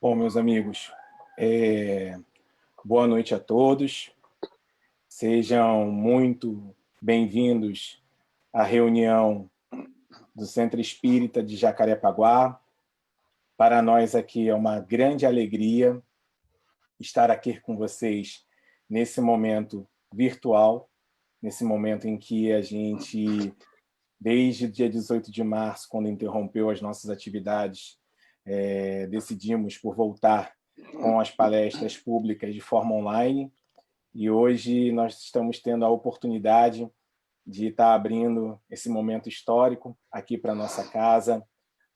Bom, meus amigos, boa noite a todos. Sejam muito bem-vindos à reunião do Centro Espírita de Jacarepaguá. Para nós aqui é uma grande alegria estar aqui com vocês nesse momento virtual, nesse momento em que a gente, desde o dia 18 de março, quando interrompeu as nossas atividades, decidimos por voltar com as palestras públicas de forma online, e hoje nós estamos tendo a oportunidade de estar abrindo esse momento histórico aqui para a nossa casa,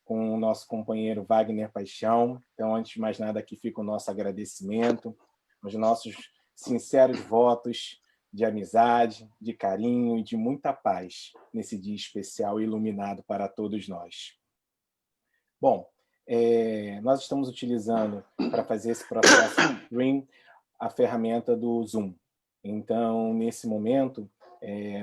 com o nosso companheiro Wagner Paixão. Então, antes de mais nada, aqui fica o nosso agradecimento, os nossos sinceros votos de amizade, de carinho e de muita paz nesse dia especial e iluminado para todos nós. Bom, nós estamos utilizando para fazer esse processo stream a ferramenta do Zoom. Então, nesse momento,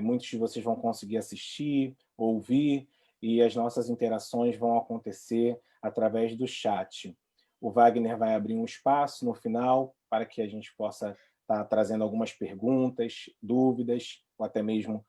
muitos de vocês vão conseguir assistir, ouvir, e as nossas interações vão acontecer através do chat. O Wagner vai abrir um espaço no final para que a gente possa estar trazendo algumas perguntas, dúvidas, ou até mesmo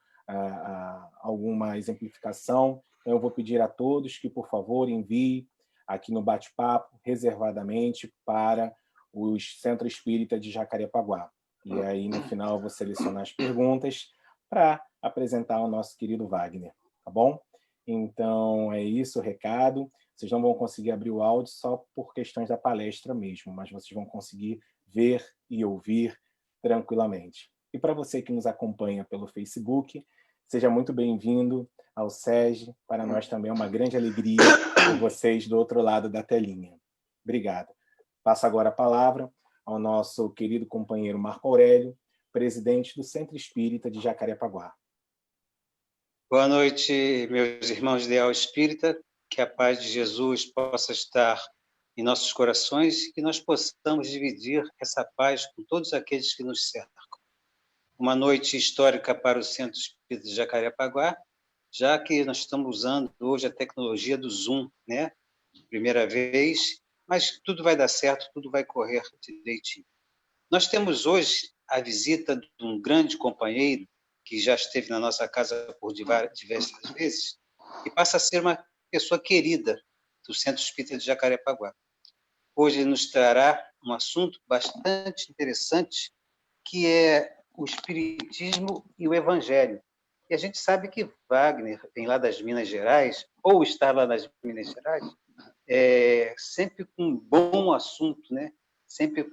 alguma exemplificação. Então, eu vou pedir a todos que, por favor, enviem aqui no bate-papo, reservadamente para os Centro Espírita de Jacarepaguá. E aí, no final, eu vou selecionar as perguntas para apresentar ao nosso querido Wagner, tá bom? Então, é isso o recado. Vocês não vão conseguir abrir o áudio só por questões da palestra mesmo, mas vocês vão conseguir ver e ouvir tranquilamente. E para você que nos acompanha pelo Facebook, seja muito bem-vindo ao SEG. Para nós também é uma grande alegria ter vocês do outro lado da telinha. Obrigado. Passo agora a palavra ao nosso querido companheiro Marco Aurélio, presidente do Centro Espírita de Jacarepaguá. Boa noite, meus irmãos de ideal espírita, que a paz de Jesus possa estar em nossos corações e que nós possamos dividir essa paz com todos aqueles que nos cercam. Uma noite histórica para o Centro Espírita de Jacarepaguá, já que nós estamos usando hoje a tecnologia do Zoom, né? Primeira vez, mas tudo vai dar certo, tudo vai correr direitinho. Nós temos hoje a visita de um grande companheiro que já esteve na nossa casa por diversas vezes e passa a ser uma pessoa querida do Centro Espírita de Jacarepaguá. Hoje ele nos trará um assunto bastante interessante, que é o Espiritismo e o Evangelho. E a gente sabe que Wagner vem lá das Minas Gerais, ou está lá nas Minas Gerais, sempre com um bom assunto, né? Sempre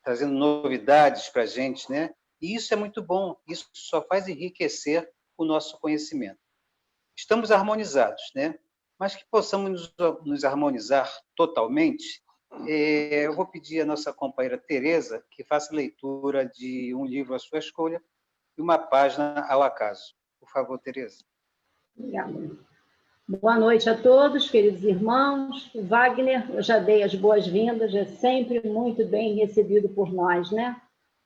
trazendo novidades para a gente, né? E isso é muito bom, isso só faz enriquecer o nosso conhecimento. Estamos harmonizados, né? Mas que possamos nos harmonizar totalmente, eu vou pedir à nossa companheira Tereza que faça leitura de um livro à sua escolha e uma página ao acaso. Por favor, Tereza. Obrigada. Boa noite a todos, queridos irmãos. Wagner, eu já dei as boas-vindas, é sempre muito bem recebido por nós, né?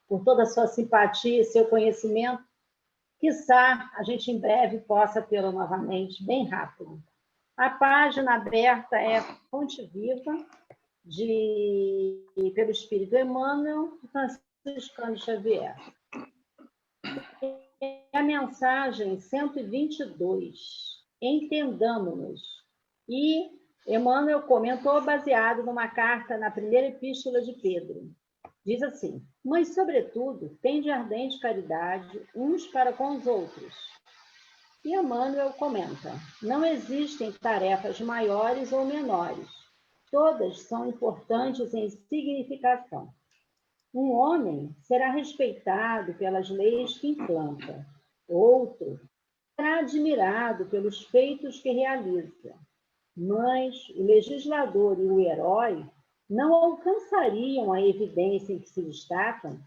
Por toda a sua simpatia e seu conhecimento. Quiçá a gente em breve possa tê-lo novamente, bem rápido. A página aberta é Fonte Viva, pelo Espírito Emmanuel e Franciscano Xavier. É a mensagem 122. Entendamo-nos. E Emmanuel comentou baseado numa carta na primeira epístola de Pedro. Diz assim: mas, sobretudo, tende ardente caridade uns para com os outros. E Emmanuel comenta: não existem tarefas maiores ou menores. Todas são importantes em significação. Um homem será respeitado pelas leis que implanta. Outro será admirado pelos feitos que realiza. Mas o legislador e o herói não alcançariam a evidência em que se destacam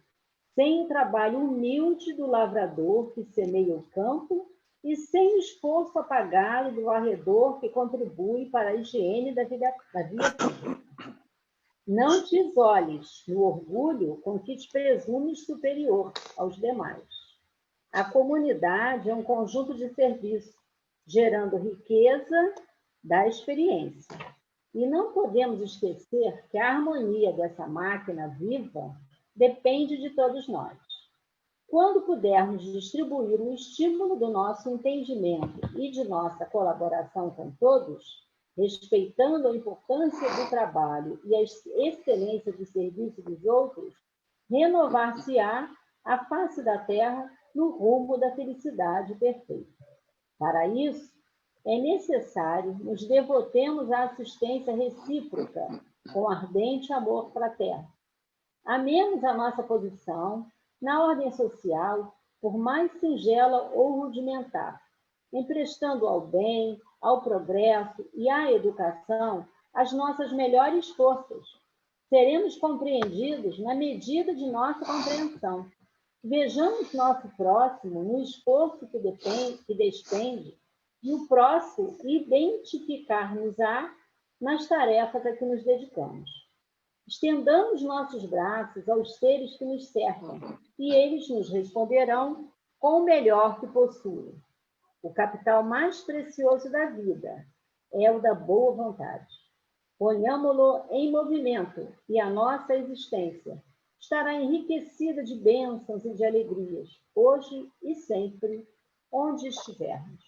sem o trabalho humilde do lavrador que semeia o campo e sem o esforço apagado do varredor que contribui para a higiene da via pública. Não te isoles no orgulho com que te presumes superior aos demais. A comunidade é um conjunto de serviços, gerando riqueza da experiência. E não podemos esquecer que a harmonia dessa máquina viva depende de todos nós. Quando pudermos distribuir o estímulo do nosso entendimento e de nossa colaboração com todos, respeitando a importância do trabalho e a excelência do serviço dos outros, renovar-se-á a face da Terra no rumo da felicidade perfeita. Para isso, é necessário nos devotemos à assistência recíproca com ardente amor fraterno. Amemos a nossa posição na ordem social, por mais singela ou rudimentar, emprestando ao bem, ao progresso e à educação as nossas melhores forças. Seremos compreendidos na medida de nossa compreensão. Vejamos nosso próximo no esforço que despende e o próximo identificar-nos-á nas tarefas a que nos dedicamos. Estendamos nossos braços aos seres que nos cercam e eles nos responderão com o melhor que possuem. O capital mais precioso da vida é o da boa vontade. Ponhamo-lo em movimento e a nossa existência estará enriquecida de bênçãos e de alegrias, hoje e sempre, onde estivermos.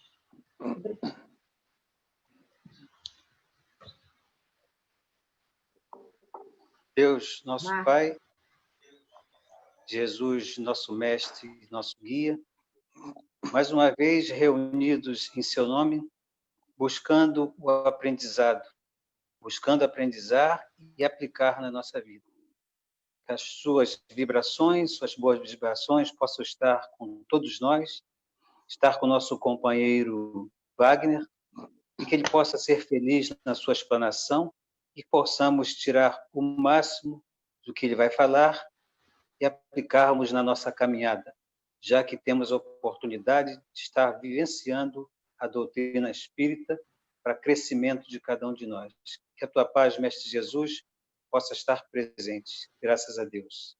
Obrigada. Deus, nosso Pai, Jesus, nosso Mestre, nosso Guia, mais uma vez reunidos em seu nome, buscando o aprendizado, buscando aprendizar e aplicar na nossa vida. Que as suas vibrações, suas boas vibrações possam estar com todos nós, estar com o nosso companheiro Wagner, e que ele possa ser feliz na sua explanação e possamos tirar o máximo do que ele vai falar e aplicarmos na nossa caminhada, já que temos a oportunidade de estar vivenciando a doutrina espírita para crescimento de cada um de nós. Que a tua paz, Mestre Jesus, possa estar presente. Graças a Deus.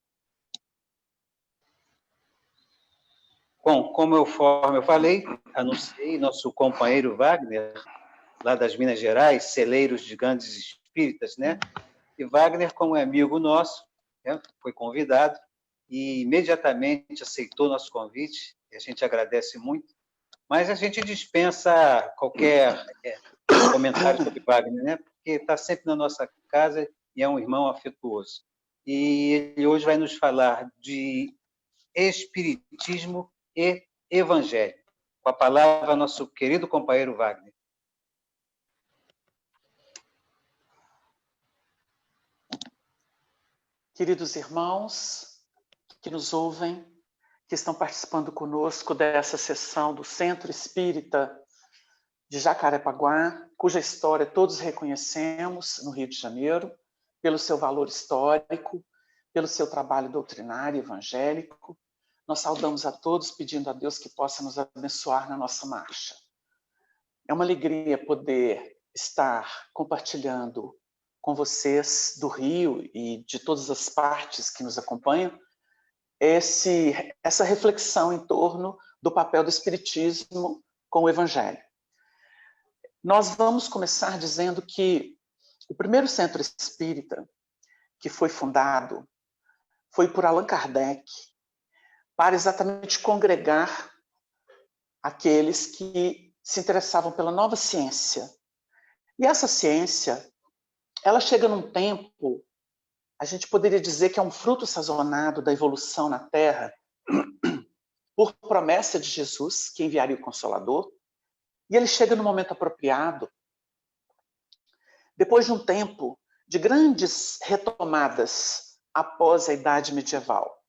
Bom, como eu falei, anunciei nosso companheiro Wagner, lá das Minas Gerais, celeiros de grandes espíritas, né? E Wagner, como é amigo nosso, né, foi convidado e imediatamente aceitou nosso convite, e a gente agradece muito, mas a gente dispensa qualquer comentário sobre Wagner, né? Porque está sempre na nossa casa e é um irmão afetuoso. E ele hoje vai nos falar de espiritismo e evangelho. Com a palavra, nosso querido companheiro Wagner. Queridos irmãos que nos ouvem, que estão participando conosco dessa sessão do Centro Espírita de Jacarepaguá, cuja história todos reconhecemos no Rio de Janeiro, pelo seu valor histórico, pelo seu trabalho doutrinário evangélico. Nós saudamos a todos pedindo a Deus que possa nos abençoar na nossa marcha. É uma alegria poder estar compartilhando com vocês do Rio e de todas as partes que nos acompanham essa reflexão em torno do papel do Espiritismo com o Evangelho. Nós vamos começar dizendo que o primeiro centro espírita que foi fundado foi por Allan Kardec para exatamente congregar aqueles que se interessavam pela nova ciência. E essa ciência, ela chega num tempo, a gente poderia dizer que é um fruto sazonado da evolução na Terra, por promessa de Jesus, que enviaria o Consolador, e ele chega no momento apropriado, depois de um tempo de grandes retomadas após a Idade Medieval,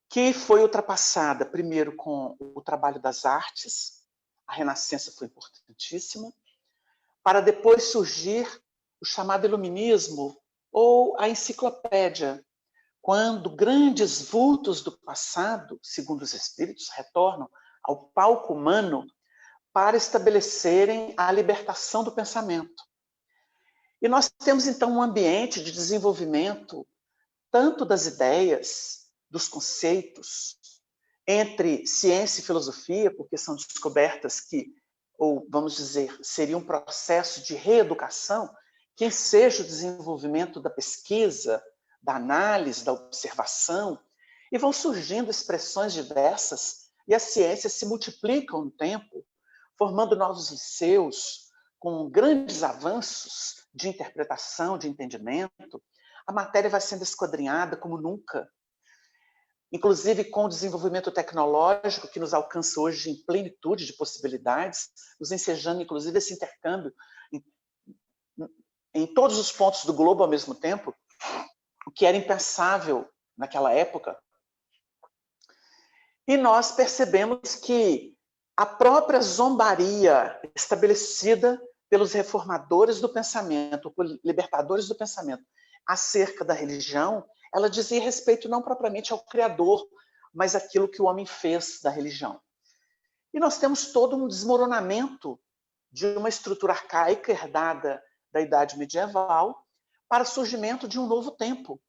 que foi ultrapassada primeiro com o trabalho das artes, a Renascença foi importantíssima, para depois surgir o chamado Iluminismo ou a Enciclopédia, quando grandes vultos do passado, segundo os espíritos, retornam ao palco humano para estabelecerem a libertação do pensamento. E nós temos, então, um ambiente de desenvolvimento tanto das ideias, dos conceitos, entre ciência e filosofia, porque são descobertas que, ou vamos dizer, seria um processo de reeducação que enseja o desenvolvimento da pesquisa, da análise, da observação, e vão surgindo expressões diversas, e as ciências se multiplicam no tempo, formando novos liceus, com grandes avanços de interpretação, de entendimento. A matéria vai sendo esquadrinhada como nunca, inclusive com o desenvolvimento tecnológico que nos alcança hoje em plenitude de possibilidades, nos ensejando, inclusive, esse intercâmbio em todos os pontos do globo ao mesmo tempo, o que era impensável naquela época. E nós percebemos que a própria zombaria estabelecida pelos reformadores do pensamento, por libertadores do pensamento, acerca da religião, ela dizia respeito não propriamente ao Criador, mas àquilo que o homem fez da religião. E nós temos todo um desmoronamento de uma estrutura arcaica herdada da Idade Medieval para o surgimento de um novo tempo.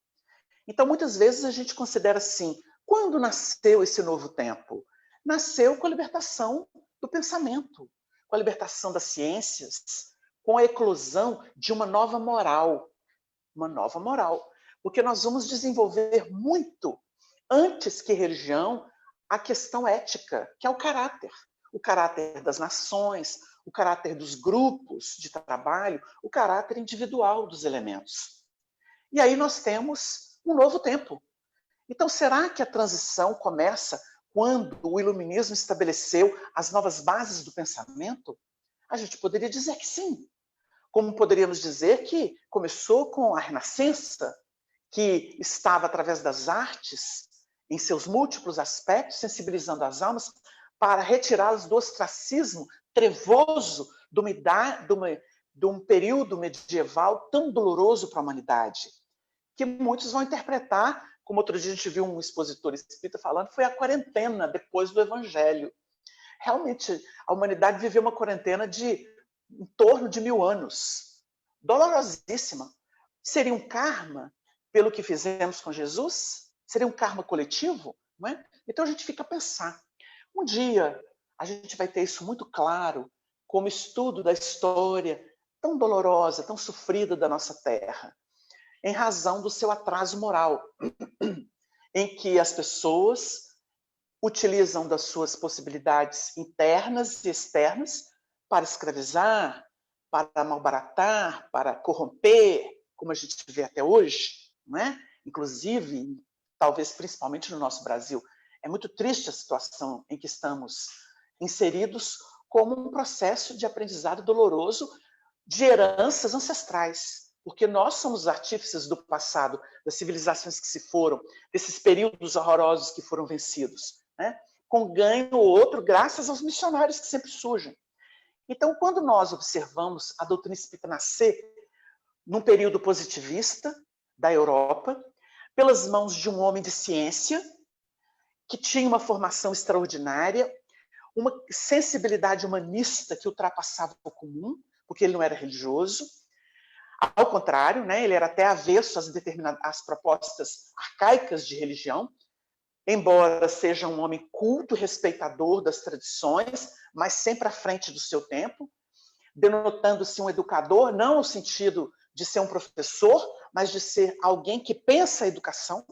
Então, muitas vezes a gente considera assim, quando nasceu esse novo tempo? Nasceu com a libertação do pensamento, com a libertação das ciências, com a eclosão de uma nova moral. Uma nova moral. Porque nós vamos desenvolver muito, antes que religião, a questão ética, que é o caráter das nações, o caráter dos grupos de trabalho, o caráter individual dos elementos. E aí nós temos um novo tempo. Então, será que a transição começa quando o iluminismo estabeleceu as novas bases do pensamento? A gente poderia dizer que sim. Como poderíamos dizer que começou com a Renascença, que estava através das artes, em seus múltiplos aspectos, sensibilizando as almas para retirá-las do ostracismo trevoso de um período medieval tão doloroso para a humanidade, que muitos vão interpretar, como outro dia a gente viu um expositor espírita falando, foi a quarentena depois do Evangelho. Realmente, a humanidade viveu uma quarentena de em torno de 1000 anos. Dolorosíssima. Seria um karma pelo que fizemos com Jesus? Seria um karma coletivo? Não é? Então a gente fica a pensar. Um dia a gente vai ter isso muito claro como estudo da história tão dolorosa, tão sofrida da nossa terra, em razão do seu atraso moral, em que as pessoas utilizam das suas possibilidades internas e externas para escravizar, para malbaratar, para corromper, como a gente vê até hoje, não é? Inclusive, talvez principalmente no nosso Brasil. É muito triste a situação em que estamos inseridos como um processo de aprendizado doloroso de heranças ancestrais, porque nós somos os artífices do passado, das civilizações que se foram, desses períodos horrorosos que foram vencidos, né? Com ganho ou outro, graças aos missionários que sempre surgem. Então, quando nós observamos a doutrina espírita nascer num período positivista da Europa, pelas mãos de um homem de ciência, que tinha uma formação extraordinária, uma sensibilidade humanista que ultrapassava o comum, porque ele não era religioso. Ao contrário, né, ele era até avesso às propostas arcaicas de religião, embora seja um homem culto, respeitador das tradições, mas sempre à frente do seu tempo, denotando-se um educador, não no sentido de ser um professor, mas de ser alguém que pensa a educação,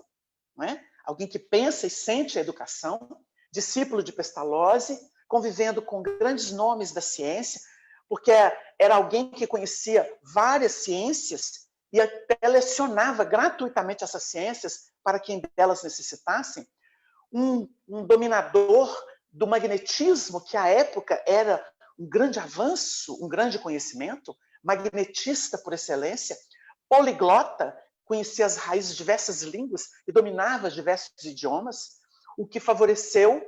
não é? Alguém que pensa e sente a educação, discípulo de Pestalozzi, convivendo com grandes nomes da ciência, porque era alguém que conhecia várias ciências e até lecionava gratuitamente essas ciências para quem delas necessitassem. Um dominador do magnetismo, que à época era um grande avanço, um grande conhecimento, magnetista por excelência, poliglota, conhecia as raízes de diversas línguas e dominava diversos idiomas, o que favoreceu,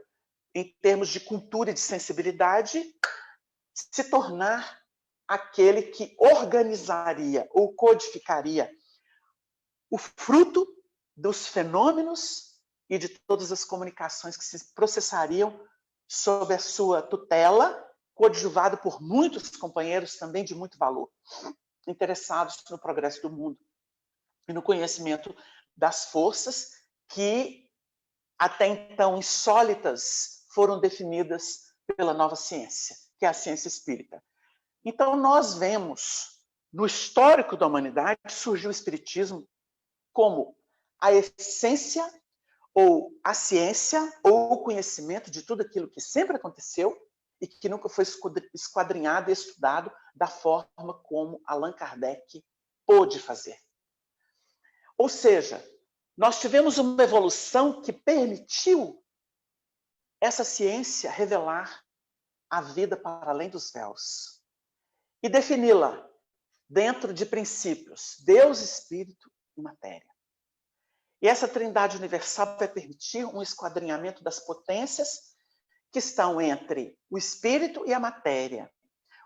em termos de cultura e de sensibilidade, se tornar aquele que organizaria ou codificaria o fruto dos fenômenos e de todas as comunicações que se processariam sob a sua tutela, coadjuvado por muitos companheiros também de muito valor, interessados no progresso do mundo e no conhecimento das forças que até então insólitas foram definidas pela nova ciência, que é a ciência espírita. Então nós vemos no histórico da humanidade, surgiu o Espiritismo como a essência, ou a ciência, ou o conhecimento de tudo aquilo que sempre aconteceu e que nunca foi esquadrinhado e estudado da forma como Allan Kardec pôde fazer. Ou seja, nós tivemos uma evolução que permitiu essa ciência revelar a vida para além dos véus e defini-la dentro de princípios, Deus, Espírito e matéria. E essa trindade universal vai permitir um esquadrinhamento das potências que estão entre o Espírito e a matéria.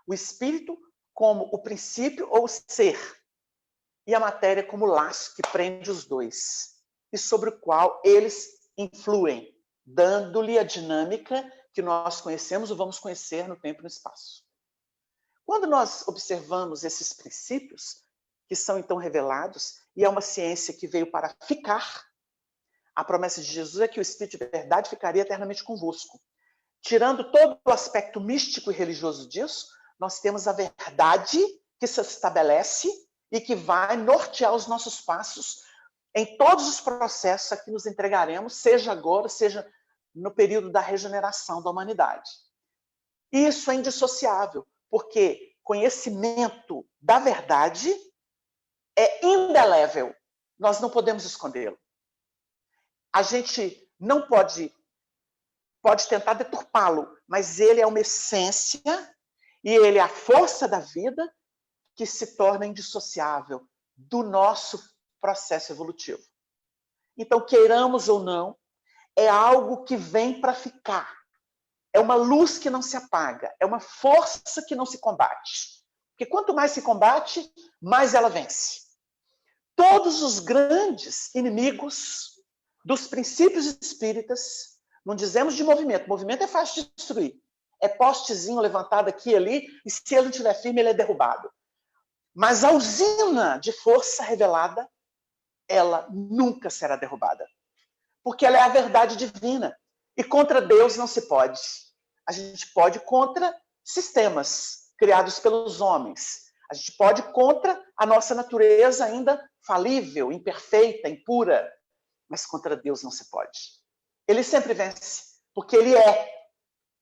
O Espírito como o princípio ou ser, e a matéria como o laço que prende os dois, e sobre o qual eles influem, dando-lhe a dinâmica que nós conhecemos ou vamos conhecer no tempo e no espaço. Quando nós observamos esses princípios, que são então revelados, e é uma ciência que veio para ficar, a promessa de Jesus é que o Espírito de verdade ficaria eternamente convosco. Tirando todo o aspecto místico e religioso disso, nós temos a verdade que se estabelece e que vai nortear os nossos passos em todos os processos a que nos entregaremos, seja agora, seja no período da regeneração da humanidade. E isso é indissociável, porque conhecimento da verdade é indelével. Nós não podemos escondê-lo. A gente não pode tentar deturpá-lo, mas ele é uma essência e ele é a força da vida que se torna indissociável do nosso processo evolutivo. Então, queiramos ou não, é algo que vem para ficar. É uma luz que não se apaga, é uma força que não se combate. Porque quanto mais se combate, mais ela vence. Todos os grandes inimigos dos princípios espíritas, não dizemos de movimento, movimento é fácil de destruir. É postezinho levantado aqui e ali, e se ele não estiver firme, ele é derrubado. Mas a usina de força revelada, ela nunca será derrubada. Porque ela é a verdade divina. E contra Deus não se pode. A gente pode contra sistemas criados pelos homens. A gente pode contra a nossa natureza ainda falível, imperfeita, impura. Mas contra Deus não se pode. Ele sempre vence, porque ele é.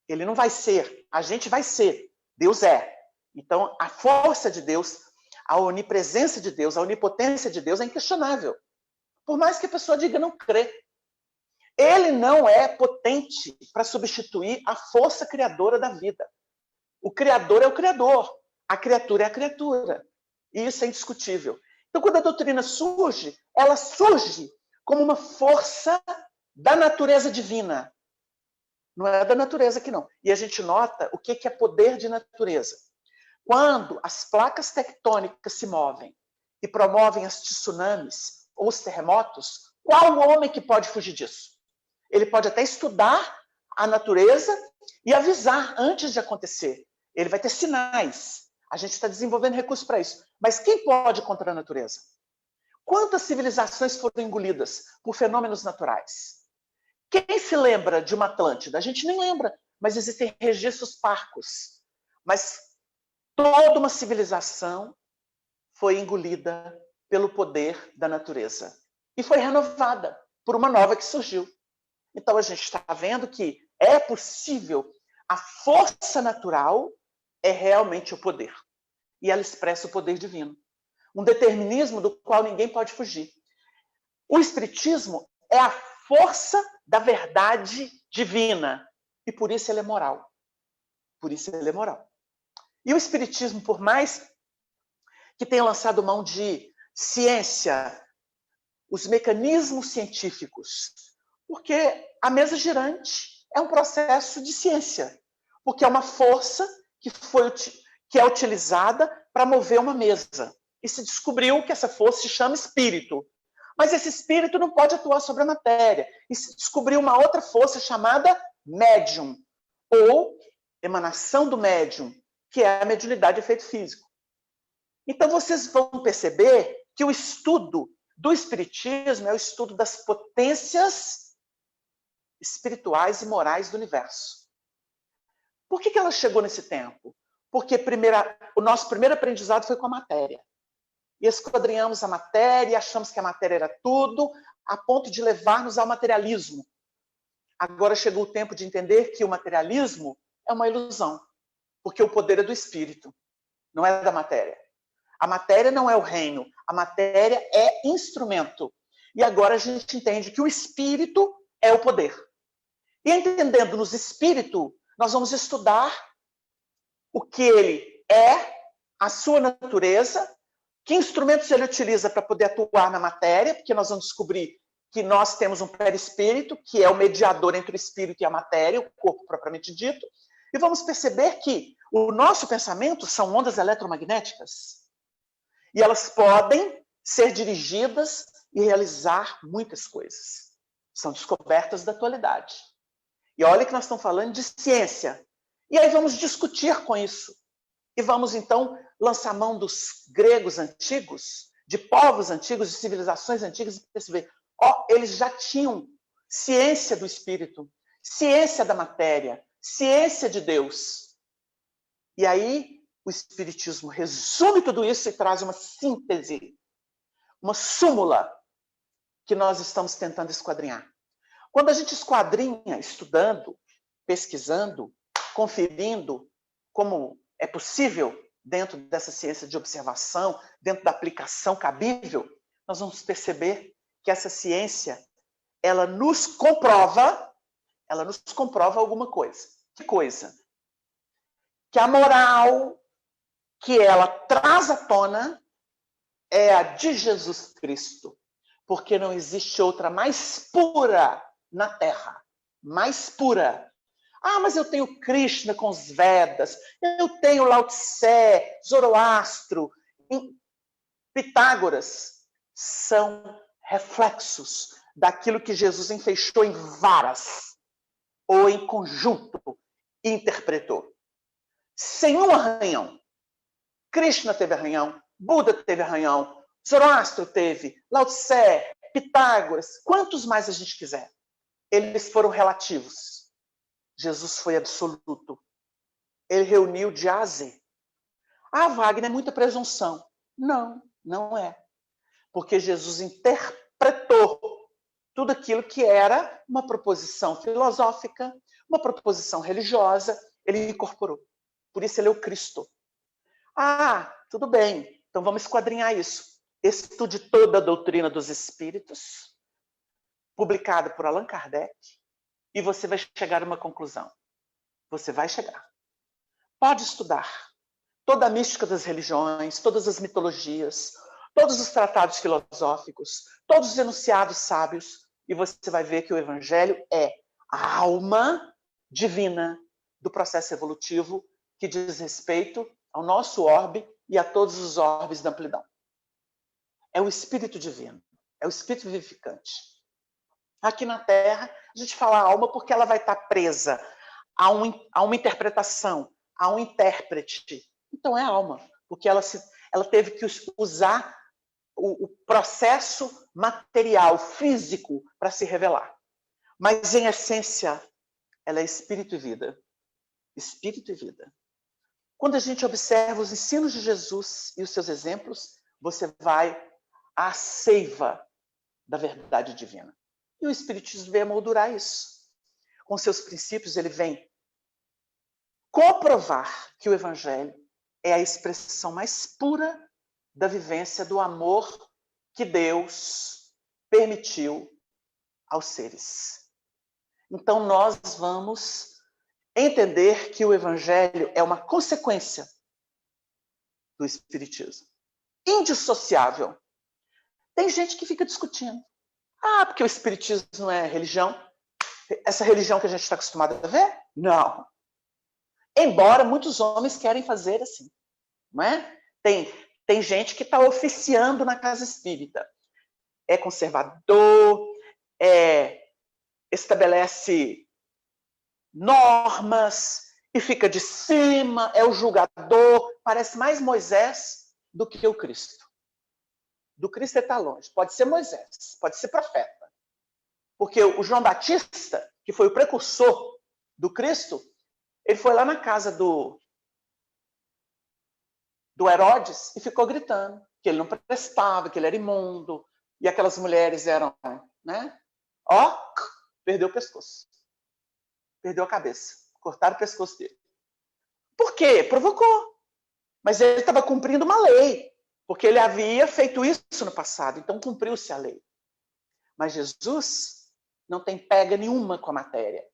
Ele não vai ser, a gente vai ser. Deus é. Então, a força de Deus, a onipresença de Deus, a onipotência de Deus é inquestionável. Por mais que a pessoa diga não crer. Ele não é potente para substituir a força criadora da vida. O Criador é o Criador. A criatura é a criatura. E isso é indiscutível. Então, quando a doutrina surge, ela surge como uma força da natureza divina. Não é da natureza aqui, não. E a gente nota o que é poder de natureza. Quando as placas tectônicas se movem e promovem as tsunamis ou os terremotos, qual homem que pode fugir disso? Ele pode até estudar a natureza e avisar antes de acontecer. Ele vai ter sinais. A gente está desenvolvendo recursos para isso. Mas quem pode contra a natureza? Quantas civilizações foram engolidas por fenômenos naturais? Quem se lembra de uma Atlântida? A gente nem lembra, mas existem registros parcos. Mas toda uma civilização foi engolida pelo poder da natureza. E foi renovada por uma nova que surgiu. Então a gente está vendo que é possível, a força natural é realmente o poder. E ela expressa o poder divino. Um determinismo do qual ninguém pode fugir. O Espiritismo é a força da verdade divina. E por isso ele é moral. Por isso ele é moral. E o Espiritismo, por mais que tenha lançado mão de ciência, os mecanismos científicos, porque a mesa girante é um processo de ciência, porque é uma força que é utilizada para mover uma mesa. E se descobriu que essa força se chama espírito. Mas esse espírito não pode atuar sobre a matéria. E se descobriu uma outra força chamada médium, ou emanação do médium, que é a mediunidade de efeito físico. Então vocês vão perceber que o estudo do espiritismo é o estudo das potências espirituais e morais do universo. Por que ela chegou nesse tempo? Porque o nosso primeiro aprendizado foi com a matéria. E esquadrinhamos a matéria, achamos que a matéria era tudo, a ponto de levar-nos ao materialismo. Agora chegou o tempo de entender que o materialismo é uma ilusão, porque o poder é do espírito, não é da matéria. A matéria não é o reino, a matéria é instrumento. E agora a gente entende que o espírito é o poder. E entendendo nos espírito, nós vamos estudar o que ele é, a sua natureza, que instrumentos ele utiliza para poder atuar na matéria, porque nós vamos descobrir que nós temos um perispírito, que é o mediador entre o espírito e a matéria, o corpo propriamente dito, e vamos perceber que o nosso pensamento são ondas eletromagnéticas, e elas podem ser dirigidas e realizar muitas coisas. São descobertas da atualidade. E olha que nós estamos falando de ciência. E aí vamos discutir com isso. E vamos, então, lançar mão dos gregos antigos, de povos antigos, de civilizações antigas, e perceber, eles já tinham ciência do espírito, ciência da matéria, ciência de Deus. E aí o espiritismo resume tudo isso e traz uma síntese, uma súmula que nós estamos tentando esquadrinhar. Quando a gente esquadrinha, estudando, pesquisando, conferindo como é possível dentro dessa ciência de observação, dentro da aplicação cabível, nós vamos perceber que essa ciência, ela nos comprova alguma coisa. Que coisa? Que a moral que ela traz à tona é a de Jesus Cristo, porque não existe outra mais pura na Terra, mais pura. Mas eu tenho Krishna com os Vedas, eu tenho Lao Tse, Zoroastro, Pitágoras. São reflexos daquilo que Jesus enfeixou em varas, ou em conjunto, e interpretou. Sem um arranhão. Krishna teve arranhão, Buda teve arranhão, Zoroastro teve, Lao Tse, Pitágoras, quantos mais a gente quiser. Eles foram relativos. Jesus foi absoluto. Ele reuniu de A a Z. Wagner, é muita presunção. Não, não é. Porque Jesus interpretou tudo aquilo que era uma proposição filosófica, uma proposição religiosa, ele incorporou. Por isso ele é o Cristo. Tudo bem, então vamos esquadrinhar isso. Estude toda a doutrina dos espíritos, publicada por Allan Kardec, e você vai chegar a uma conclusão. Você vai chegar. Pode estudar toda a mística das religiões, todas as mitologias, todos os tratados filosóficos, todos os enunciados sábios, e você vai ver que o Evangelho é a alma divina do processo evolutivo que diz respeito ao nosso orbe e a todos os orbes da amplidão. É o Espírito divino, é o Espírito vivificante. Aqui na Terra, a gente fala alma porque ela vai estar presa a uma interpretação, a um intérprete. Então é alma, porque ela teve que usar o processo material, físico, para se revelar. Mas, em essência, ela é espírito e vida. Espírito e vida. Quando a gente observa os ensinos de Jesus e os seus exemplos, você vai à seiva da verdade divina. E o Espiritismo vem moldurar isso. Com seus princípios, ele vem comprovar que o Evangelho é a expressão mais pura da vivência do amor que Deus permitiu aos seres. Então, nós vamos entender que o Evangelho é uma consequência do Espiritismo. Indissociável. Tem gente que fica discutindo. Porque o Espiritismo não é religião. Essa religião que a gente está acostumado a ver? Não. Embora muitos homens querem fazer assim. Não é? Tem gente que está oficiando na casa espírita. É conservador, estabelece normas e fica de cima, é o julgador. Parece mais Moisés do que o Cristo. Do Cristo está longe. Pode ser Moisés, pode ser profeta. Porque o João Batista, que foi o precursor do Cristo, ele foi lá na casa do do Herodes e ficou gritando que ele não prestava, que ele era imundo. E aquelas mulheres eram, né? Ó, perdeu o pescoço. Perdeu a cabeça. Cortaram o pescoço dele. Por quê? Provocou. Mas ele estava cumprindo uma lei. Porque ele havia feito isso no passado. Então cumpriu-se a lei. Mas Jesus não tem pega nenhuma com a matéria.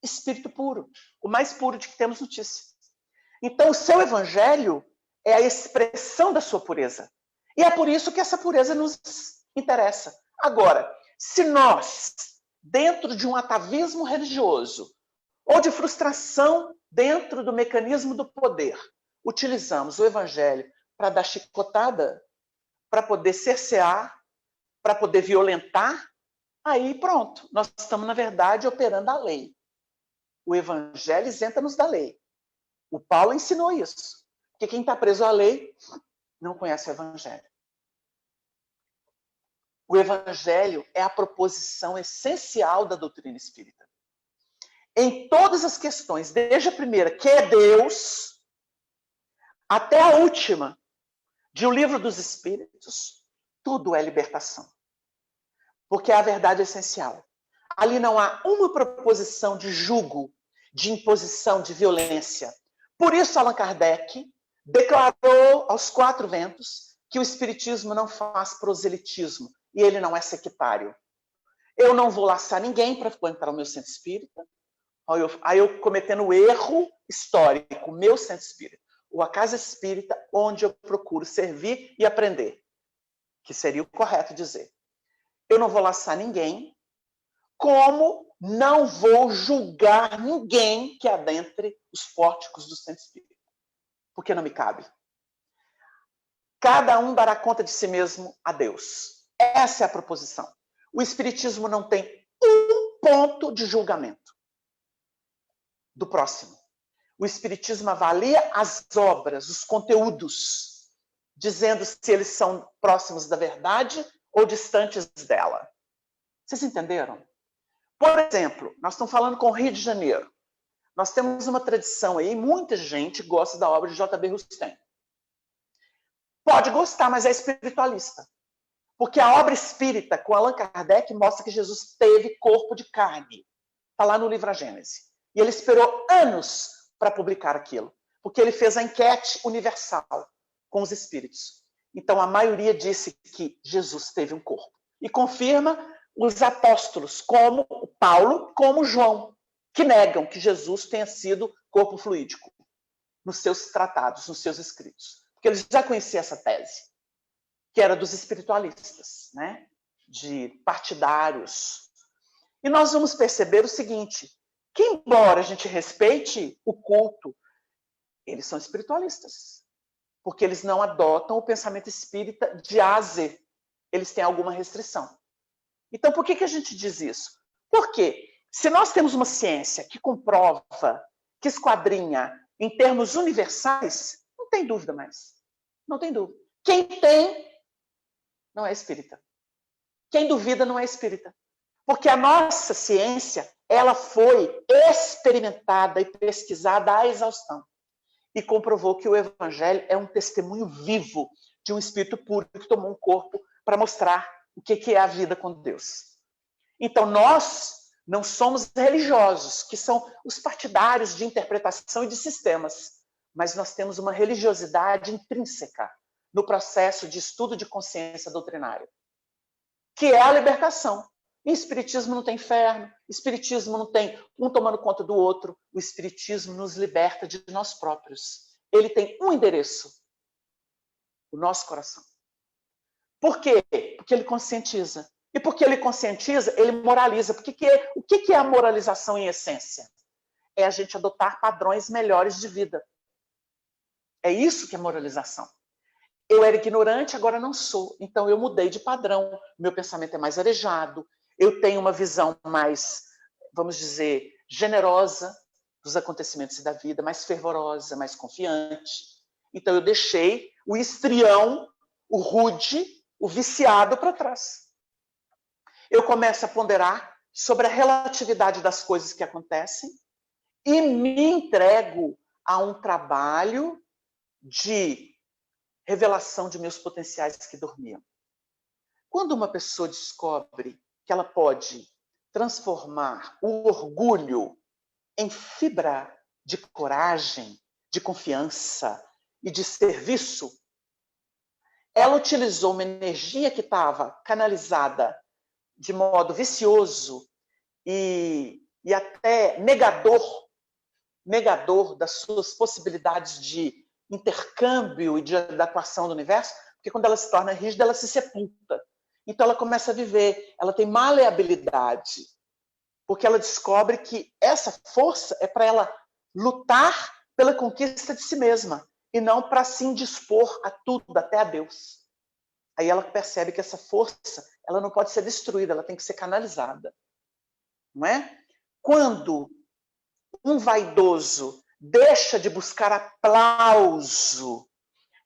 Espírito puro. O mais puro de que temos notícia. Então o seu evangelho é a expressão da sua pureza. E é por isso que essa pureza nos interessa. Agora, se nós, dentro de um atavismo religioso, ou de frustração dentro do mecanismo do poder, utilizamos o evangelho para dar chicotada, para poder cercear, para poder violentar, aí pronto, nós estamos, na verdade, operando a lei. O evangelho isenta-nos da lei. O Paulo ensinou isso. Porque quem está preso à lei não conhece o evangelho. O evangelho é a proposição essencial da doutrina espírita. Em todas as questões, desde a primeira, que é Deus, até a última, de O Livro dos Espíritos, tudo é libertação. Porque é a verdade essencial. Ali não há uma proposição de jugo, de imposição, de violência. Por isso, Allan Kardec declarou aos quatro ventos que o espiritismo não faz proselitismo e ele não é sectário. Eu não vou laçar ninguém para entrar no meu centro espírita. Aí eu cometendo o erro histórico, meu centro espírita, ou a casa espírita, onde eu procuro servir e aprender, que seria o correto dizer. Eu não vou laçar ninguém, como não vou julgar ninguém que adentre os pórticos do centro espírita, porque não me cabe. Cada um dará conta de si mesmo a Deus. Essa é a proposição. O espiritismo não tem um ponto de julgamento do próximo. O espiritismo avalia as obras, os conteúdos, dizendo se eles são próximos da verdade ou distantes dela. Vocês entenderam? Por exemplo, nós estamos falando com o Rio de Janeiro. Nós temos uma tradição aí, muita gente gosta da obra de J.B. Rustem. Pode gostar, mas é espiritualista. Porque a obra espírita com Allan Kardec mostra que Jesus teve corpo de carne. Está lá no livro A Gênese. E ele esperou anos para publicar aquilo. Porque ele fez a enquete universal com os espíritos. Então a maioria disse que Jesus teve um corpo. E confirma os apóstolos, como o Paulo, como o João, que negam que Jesus tenha sido corpo fluídico nos seus tratados, nos seus escritos. Porque eles já conheciam essa tese, que era dos espiritualistas, né? De partidários. E nós vamos perceber o seguinte, que embora a gente respeite o culto, eles são espiritualistas. Porque eles não adotam o pensamento espírita de A a Z. Eles têm alguma restrição. Então, por que a gente diz isso? Porque se nós temos uma ciência que comprova, que esquadrinha em termos universais, não tem dúvida mais. Não tem dúvida. Quem tem, não é espírita. Quem duvida, não é espírita. Porque a nossa ciência, ela foi experimentada e pesquisada à exaustão. E comprovou que o evangelho é um testemunho vivo de um espírito puro que tomou um corpo para mostrar o que é a vida com Deus. Então, nós não somos religiosos, que são os partidários de interpretação e de sistemas, mas nós temos uma religiosidade intrínseca no processo de estudo de consciência doutrinária, que é a libertação. E espiritismo não tem inferno, espiritismo não tem um tomando conta do outro, o espiritismo nos liberta de nós próprios. Ele tem um endereço, o nosso coração. Por quê? Porque ele conscientiza. E porque ele conscientiza, ele moraliza. O que é a moralização em essência? É a gente adotar padrões melhores de vida. É isso que é moralização. Eu era ignorante, agora não sou. Então eu mudei de padrão. Meu pensamento é mais arejado. Eu tenho uma visão mais, vamos dizer, generosa dos acontecimentos da vida, mais fervorosa, mais confiante. Então eu deixei o histrião, o rude, o viciado para trás. Eu começo a ponderar sobre a relatividade das coisas que acontecem e me entrego a um trabalho de revelação de meus potenciais que dormiam. Quando uma pessoa descobre que ela pode transformar o orgulho em fibra de coragem, de confiança e de serviço, ela utilizou uma energia que estava canalizada de modo vicioso e até negador das suas possibilidades de intercâmbio e de adequação do universo, porque quando ela se torna rígida, ela se sepulta. Então ela começa a viver, ela tem maleabilidade, porque ela descobre que essa força é para ela lutar pela conquista de si mesma, e não para se indispor a tudo, até a Deus. Aí ela percebe que essa força, ela não pode ser destruída, ela tem que ser canalizada. Não é? Quando um vaidoso deixa de buscar aplauso,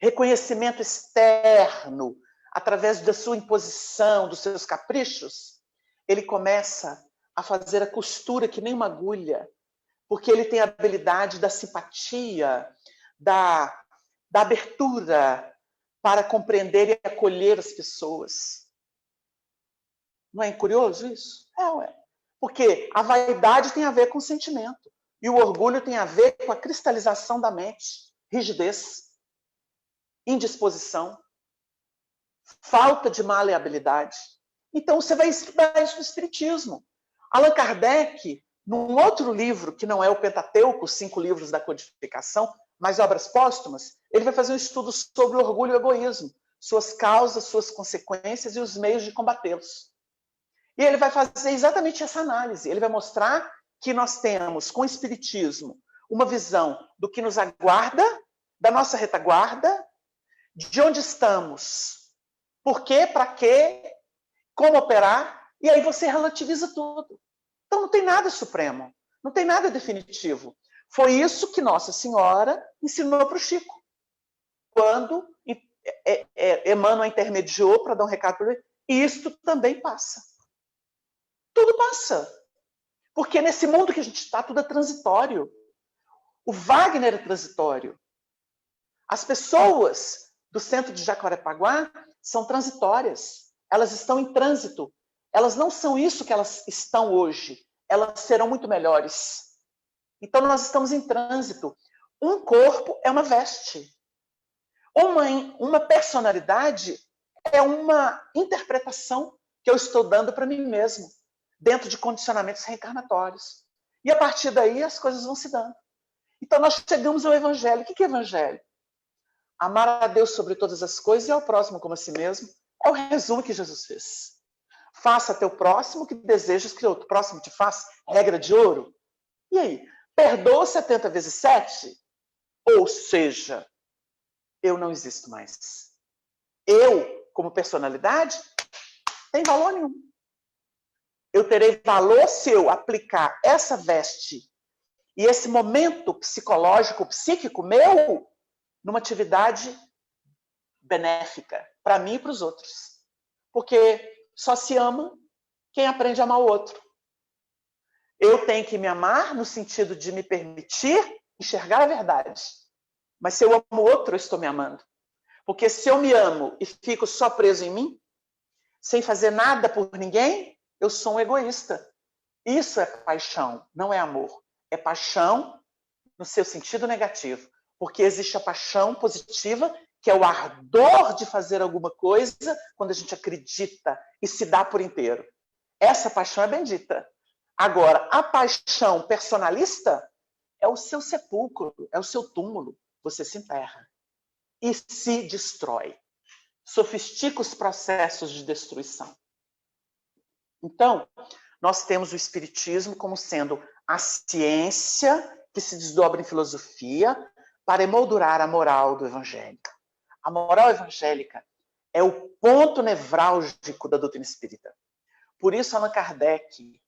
reconhecimento externo, através da sua imposição, dos seus caprichos, ele começa a fazer a costura que nem uma agulha, porque ele tem a habilidade da simpatia, da abertura para compreender e acolher as pessoas. Não é curioso isso? Ué. Porque a vaidade tem a ver com o sentimento. E o orgulho tem a ver com a cristalização da mente, rigidez, indisposição, falta de maleabilidade. Então, você vai estudar isso no Espiritismo. Allan Kardec, num outro livro, que não é o Pentateuco, os 5 livros da codificação, mas obras póstumas, ele vai fazer um estudo sobre o orgulho e o egoísmo, suas causas, suas consequências e os meios de combatê-los. E ele vai fazer exatamente essa análise. Ele vai mostrar que nós temos, com o Espiritismo, uma visão do que nos aguarda, da nossa retaguarda, de onde estamos, por quê, para quê, como operar, e aí você relativiza tudo. Então não tem nada supremo, não tem nada definitivo. Foi isso que Nossa Senhora ensinou para o Chico. Quando Emmanuel intermediou para dar um recado para ele, isto também passa. Tudo passa. Porque nesse mundo que a gente está, tudo é transitório. O Wagner é transitório. As pessoas do centro de Jacarepaguá são transitórias. Elas estão em trânsito. Elas não são isso que elas estão hoje. Elas serão muito melhores. Então, nós estamos em trânsito. Um corpo é uma veste. Uma personalidade é uma interpretação que eu estou dando para mim mesmo, dentro de condicionamentos reencarnatórios. E a partir daí as coisas vão se dando. Então nós chegamos ao Evangelho. O que é Evangelho? Amar a Deus sobre todas as coisas e ao próximo como a si mesmo. É o resumo que Jesus fez. Faça teu próximo que desejas que o próximo te faça. Regra de ouro. E aí? Perdoa 70 vezes 7? Ou seja, eu não existo mais. Eu, como personalidade, tem valor nenhum. Eu terei valor se eu aplicar essa veste e esse momento psicológico, psíquico meu, numa atividade benéfica, para mim e para os outros. Porque só se ama quem aprende a amar o outro. Eu tenho que me amar no sentido de me permitir enxergar a verdade. Mas se eu amo o outro, eu estou me amando. Porque se eu me amo e fico só preso em mim, sem fazer nada por ninguém, eu sou um egoísta. Isso é paixão, não é amor. É paixão no seu sentido negativo. Porque existe a paixão positiva, que é o ardor de fazer alguma coisa quando a gente acredita e se dá por inteiro. Essa paixão é bendita. Agora, a paixão personalista é o seu sepulcro, é o seu túmulo. Você se enterra e se destrói. Sofistica os processos de destruição. Então, nós temos o Espiritismo como sendo a ciência que se desdobra em filosofia para emoldurar a moral do Evangelho. A moral evangélica é o ponto nevrálgico da doutrina espírita. Por isso, Allan Kardec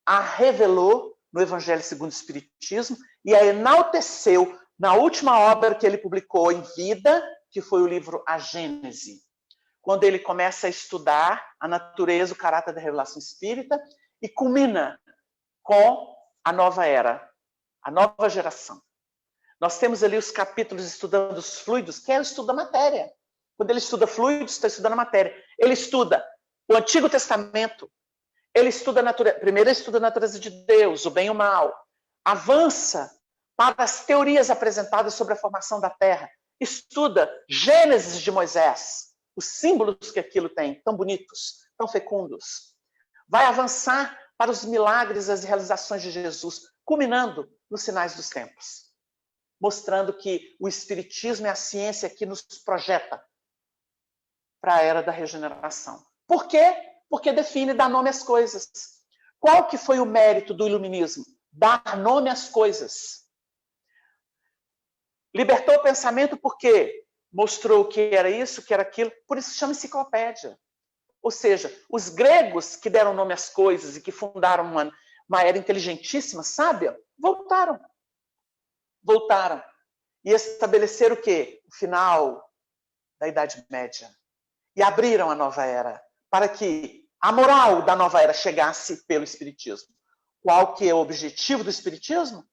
a revelou no Evangelho segundo o Espiritismo e a enalteceu na última obra que ele publicou em vida, que foi o livro A Gênese, quando ele começa a estudar a natureza, o caráter da revelação espírita e culmina com a nova era, a nova geração. Nós temos ali os capítulos estudando os fluidos, que é o estudo da matéria. Quando ele estuda fluidos, está estudando a matéria. Ele estuda o Antigo Testamento. Ele estuda a natureza. Primeiro ele estuda a natureza de Deus, o bem e o mal. Avança para as teorias apresentadas sobre a formação da Terra. Estuda Gênesis de Moisés, os símbolos que aquilo tem, tão bonitos, tão fecundos. Vai avançar para os milagres e as realizações de Jesus, culminando nos sinais dos tempos, mostrando que o Espiritismo é a ciência que nos projeta para a era da regeneração. Por quê? Porque define e dá nome às coisas. Qual que foi o mérito do iluminismo? Dar nome às coisas. Libertou o pensamento porque mostrou que era isso, que era aquilo, por isso se chama enciclopédia. Ou seja, os gregos que deram nome às coisas e que fundaram uma era inteligentíssima, sábia, voltaram. E estabeleceram o quê? O final da Idade Média. E abriram a nova era, para que a moral da nova era chegasse pelo Espiritismo. Qual que é o objetivo do Espiritismo?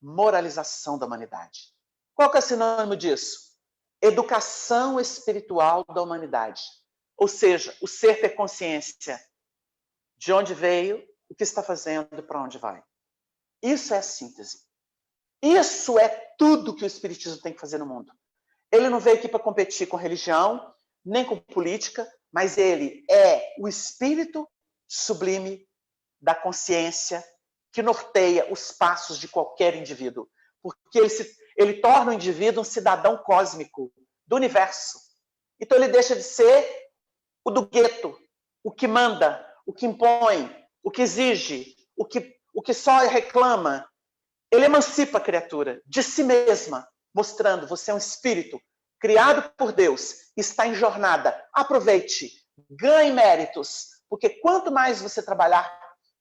Moralização da humanidade. Qual que é o sinônimo disso? Educação espiritual da humanidade. Ou seja, o ser ter consciência de onde veio, o que está fazendo e para onde vai. Isso é a síntese. Isso é tudo que o Espiritismo tem que fazer no mundo. Ele não veio aqui para competir com religião, nem com política, mas ele é o espírito sublime da consciência que norteia os passos de qualquer indivíduo. Porque ele torna o indivíduo um cidadão cósmico do universo. Então ele deixa de ser o do gueto, o que manda, o que impõe, o que exige, o que só reclama. Ele emancipa a criatura de si mesma, mostrando você é um espírito criado por Deus, está em jornada. Aproveite, ganhe méritos, porque quanto mais você trabalhar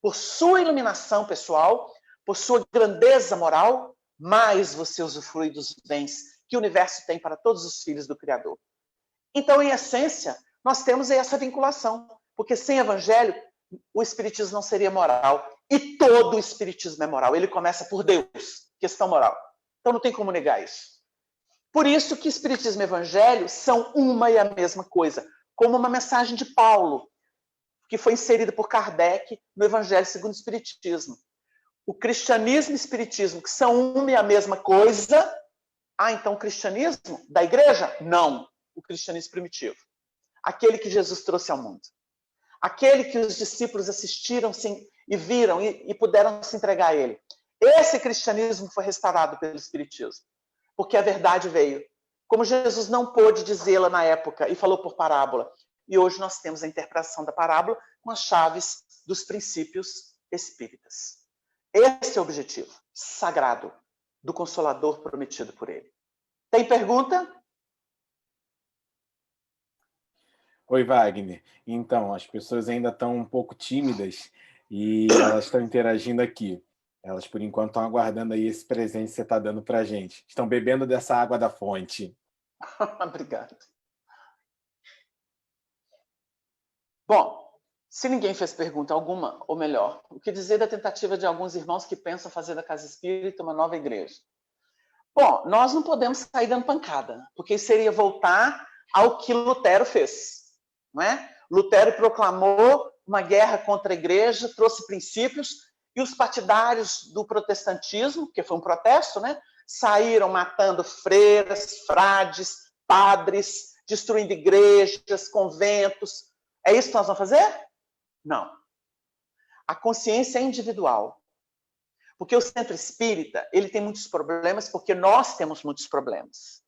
por sua iluminação pessoal, por sua grandeza moral, mais você usufrui dos bens que o universo tem para todos os filhos do Criador. Então, em essência, nós temos essa vinculação, porque sem evangelho, o espiritismo não seria moral. E todo o espiritismo é moral. Ele começa por Deus, questão moral. Então não tem como negar isso. Por isso que espiritismo e evangelho são uma e a mesma coisa, como uma mensagem de Paulo, que foi inserida por Kardec no Evangelho segundo o Espiritismo. O cristianismo e o espiritismo, que são uma e a mesma coisa. Então o cristianismo da igreja? Não. O cristianismo primitivo. Aquele que Jesus trouxe ao mundo. Aquele que os discípulos assistiram e viram e puderam se entregar a ele. Esse cristianismo foi restaurado pelo Espiritismo. Porque a verdade veio. Como Jesus não pôde dizê-la na época e falou por parábola. E hoje nós temos a interpretação da parábola com as chaves dos princípios espíritas. Esse é o objetivo sagrado do Consolador prometido por ele. Tem pergunta? Oi, Wagner. Então, as pessoas ainda estão um pouco tímidas e elas estão interagindo aqui. Elas, por enquanto, estão aguardando aí esse presente que você está dando para a gente. Estão bebendo dessa água da fonte. Obrigado. Bom, se ninguém fez pergunta alguma, ou melhor, o que dizer da tentativa de alguns irmãos que pensam fazer da Casa Espírita uma nova igreja? Bom, nós não podemos sair dando pancada, porque isso seria voltar ao que Lutero fez. Não é? Lutero proclamou uma guerra contra a igreja, trouxe princípios, e os partidários do protestantismo, que foi um protesto, né, saíram matando freiras, frades, padres, destruindo igrejas, conventos. É isso que nós vamos fazer? Não. A consciência é individual. Porque o centro espírita, ele tem muitos problemas, porque nós temos muitos problemas.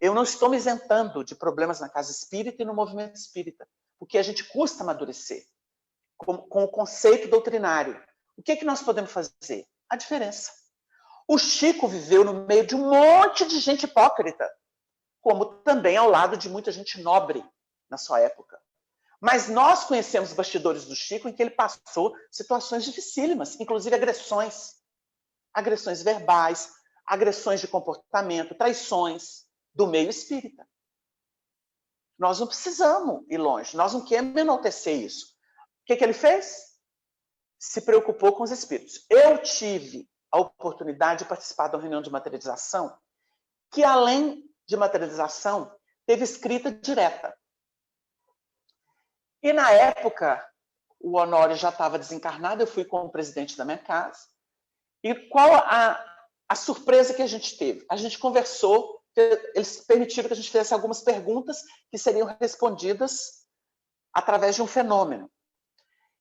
Eu não estou me isentando de problemas na casa espírita e no movimento espírita, porque a gente custa amadurecer com o conceito doutrinário. O que é que nós podemos fazer? A diferença. O Chico viveu no meio de um monte de gente hipócrita, como também ao lado de muita gente nobre na sua época. Mas nós conhecemos bastidores do Chico em que ele passou situações dificílimas, inclusive agressões. Agressões verbais, agressões de comportamento, traições do meio espírita. Nós não precisamos ir longe, nós não queremos enaltecer isso. O que ele fez? Se preocupou com os espíritos. Eu tive a oportunidade de participar de uma reunião de materialização que, além de materialização, teve escrita direta. E na época, o Honório já estava desencarnado, eu fui como presidente da minha casa. E qual a surpresa que a gente teve? A gente conversou, eles permitiram que a gente fizesse algumas perguntas que seriam respondidas através de um fenômeno.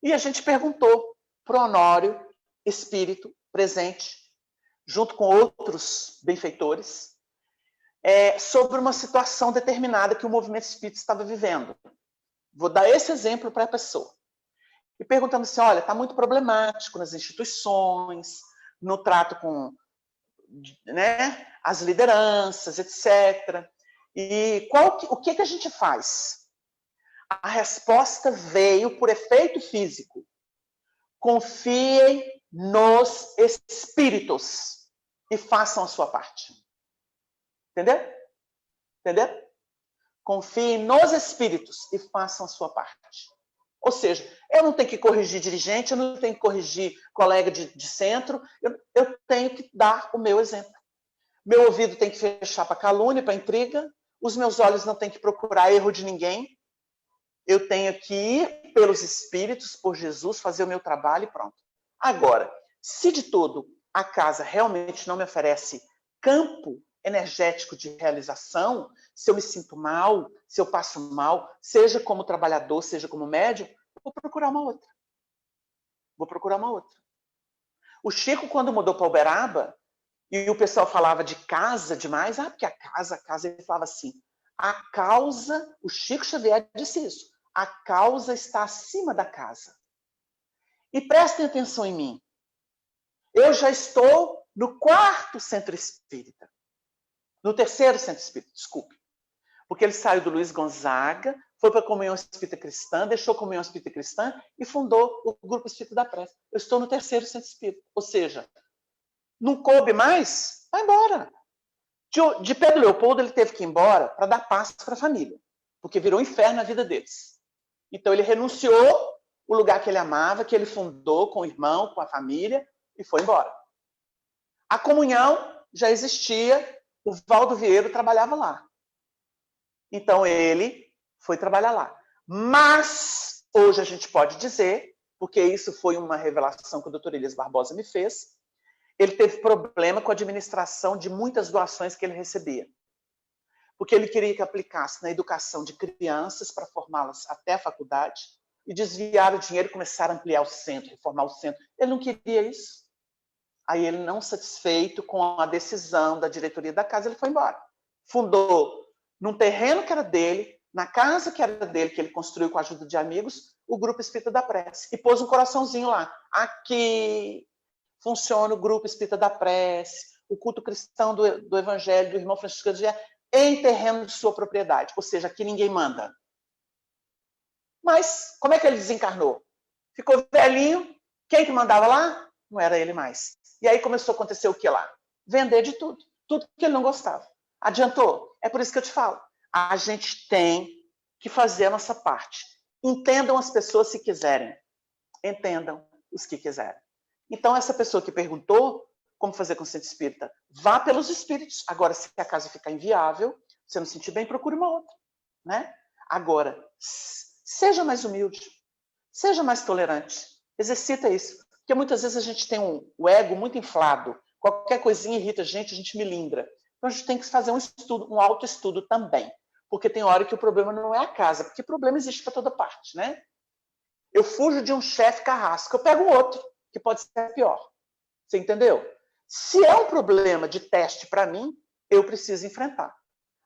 E a gente perguntou para o Honório, espírito presente, junto com outros benfeitores, sobre uma situação determinada que o movimento espírita estava vivendo. Vou dar esse exemplo para a pessoa. E perguntando assim, olha, está muito problemático nas instituições, no trato com, né, as lideranças, etc. E o que a gente faz? A resposta veio por efeito físico. Confiem nos espíritos e façam a sua parte. Entendeu? Entendeu? Confiem nos espíritos e façam a sua parte. Ou seja, eu não tenho que corrigir dirigente, eu não tenho que corrigir colega de centro, eu tenho que dar o meu exemplo. Meu ouvido tem que fechar para calúnia, para intriga, os meus olhos não têm que procurar erro de ninguém, eu tenho que ir pelos espíritos, por Jesus, fazer o meu trabalho e pronto. Agora, se de todo a casa realmente não me oferece campo energético de realização, se eu me sinto mal, se eu passo mal, seja como trabalhador, seja como médium, vou procurar uma outra. Vou procurar uma outra. O Chico, quando mudou para Uberaba, e o pessoal falava de casa demais, porque a casa, ele falava assim, a causa, o Chico Xavier disse isso, a causa está acima da casa. E prestem atenção em mim. Eu já estou no 4º centro espírita. No 3º centro espírita, desculpe. Porque ele saiu do Luiz Gonzaga, foi para a Comunhão Espírita Cristã, deixou a Comunhão Espírita Cristã e fundou o Grupo Espírita da Prece. Eu estou no 3º centro espírita. Ou seja, não coube mais? Vai embora. De Pedro Leopoldo, ele teve que ir embora para dar paz para a família, porque virou um inferno a vida deles. Então, ele renunciou o lugar que ele amava, que ele fundou com o irmão, com a família, e foi embora. A comunhão já existia, o Valdo Vieiro trabalhava lá. Então, ele foi trabalhar lá. Mas, hoje a gente pode dizer, porque isso foi uma revelação que o Dr. Elias Barbosa me fez, ele teve problema com a administração de muitas doações que ele recebia. Porque ele queria que aplicasse na educação de crianças para formá-las até a faculdade e desviar o dinheiro e começar a ampliar o centro, reformar o centro. Ele não queria isso. Aí ele, não satisfeito com a decisão da diretoria da casa, ele foi embora. Fundou num terreno que era dele, na casa que era dele, que ele construiu com a ajuda de amigos, o Grupo Espírita da Prece. E pôs um coraçãozinho lá. Aqui funciona o Grupo Espírita da Prece, o culto cristão do Evangelho, do irmão Francisco Xavier, em terreno de sua propriedade. Ou seja, aqui ninguém manda. Mas como é que ele desencarnou? Ficou velhinho. Quem que mandava lá? Não era ele mais. E aí começou a acontecer o que lá? Vender de tudo. Tudo que ele não gostava. Adiantou? É por isso que eu te falo. A gente tem que fazer a nossa parte. Entendam as pessoas se quiserem. Entendam os que quiserem. Então, essa pessoa que perguntou como fazer com o centro espírita, vá pelos espíritos. Agora, se a casa ficar inviável, você não se sentir bem, procure uma outra. Né? Agora, seja mais humilde. Seja mais tolerante. Exercita isso. Porque muitas vezes a gente tem o ego muito inflado. Qualquer coisinha irrita a gente melindra. Então a gente tem que fazer um estudo, um autoestudo também. Porque tem hora que o problema não é a casa, porque problema existe para toda parte, né? Eu fujo de um chefe carrasco, eu pego outro, que pode ser pior. Você entendeu? Se é um problema de teste para mim, eu preciso enfrentar.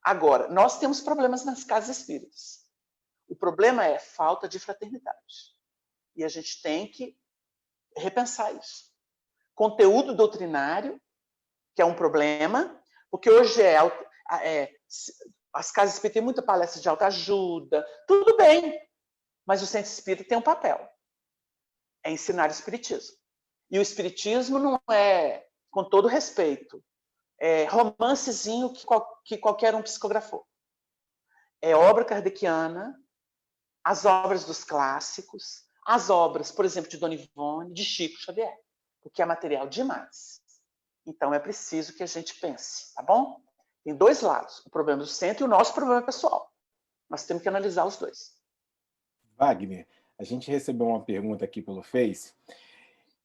Agora, nós temos problemas nas casas espíritas. O problema é falta de fraternidade. E a gente tem que repensar isso. Conteúdo doutrinário, que é um problema, porque hoje as casas espíritas têm muita palestra de autoajuda, tudo bem, mas o centro espírita tem um papel, é ensinar o espiritismo. E o espiritismo não é, com todo respeito, romancezinho que qualquer um psicografou. É obra kardeciana, as obras dos clássicos, as obras, por exemplo, de Dona Ivone, de Chico Xavier, porque é material demais. Então, é preciso que a gente pense, tá bom? Tem dois lados, o problema do centro e o nosso problema pessoal. Nós temos que analisar os dois. Wagner, a gente recebeu uma pergunta aqui pelo Face,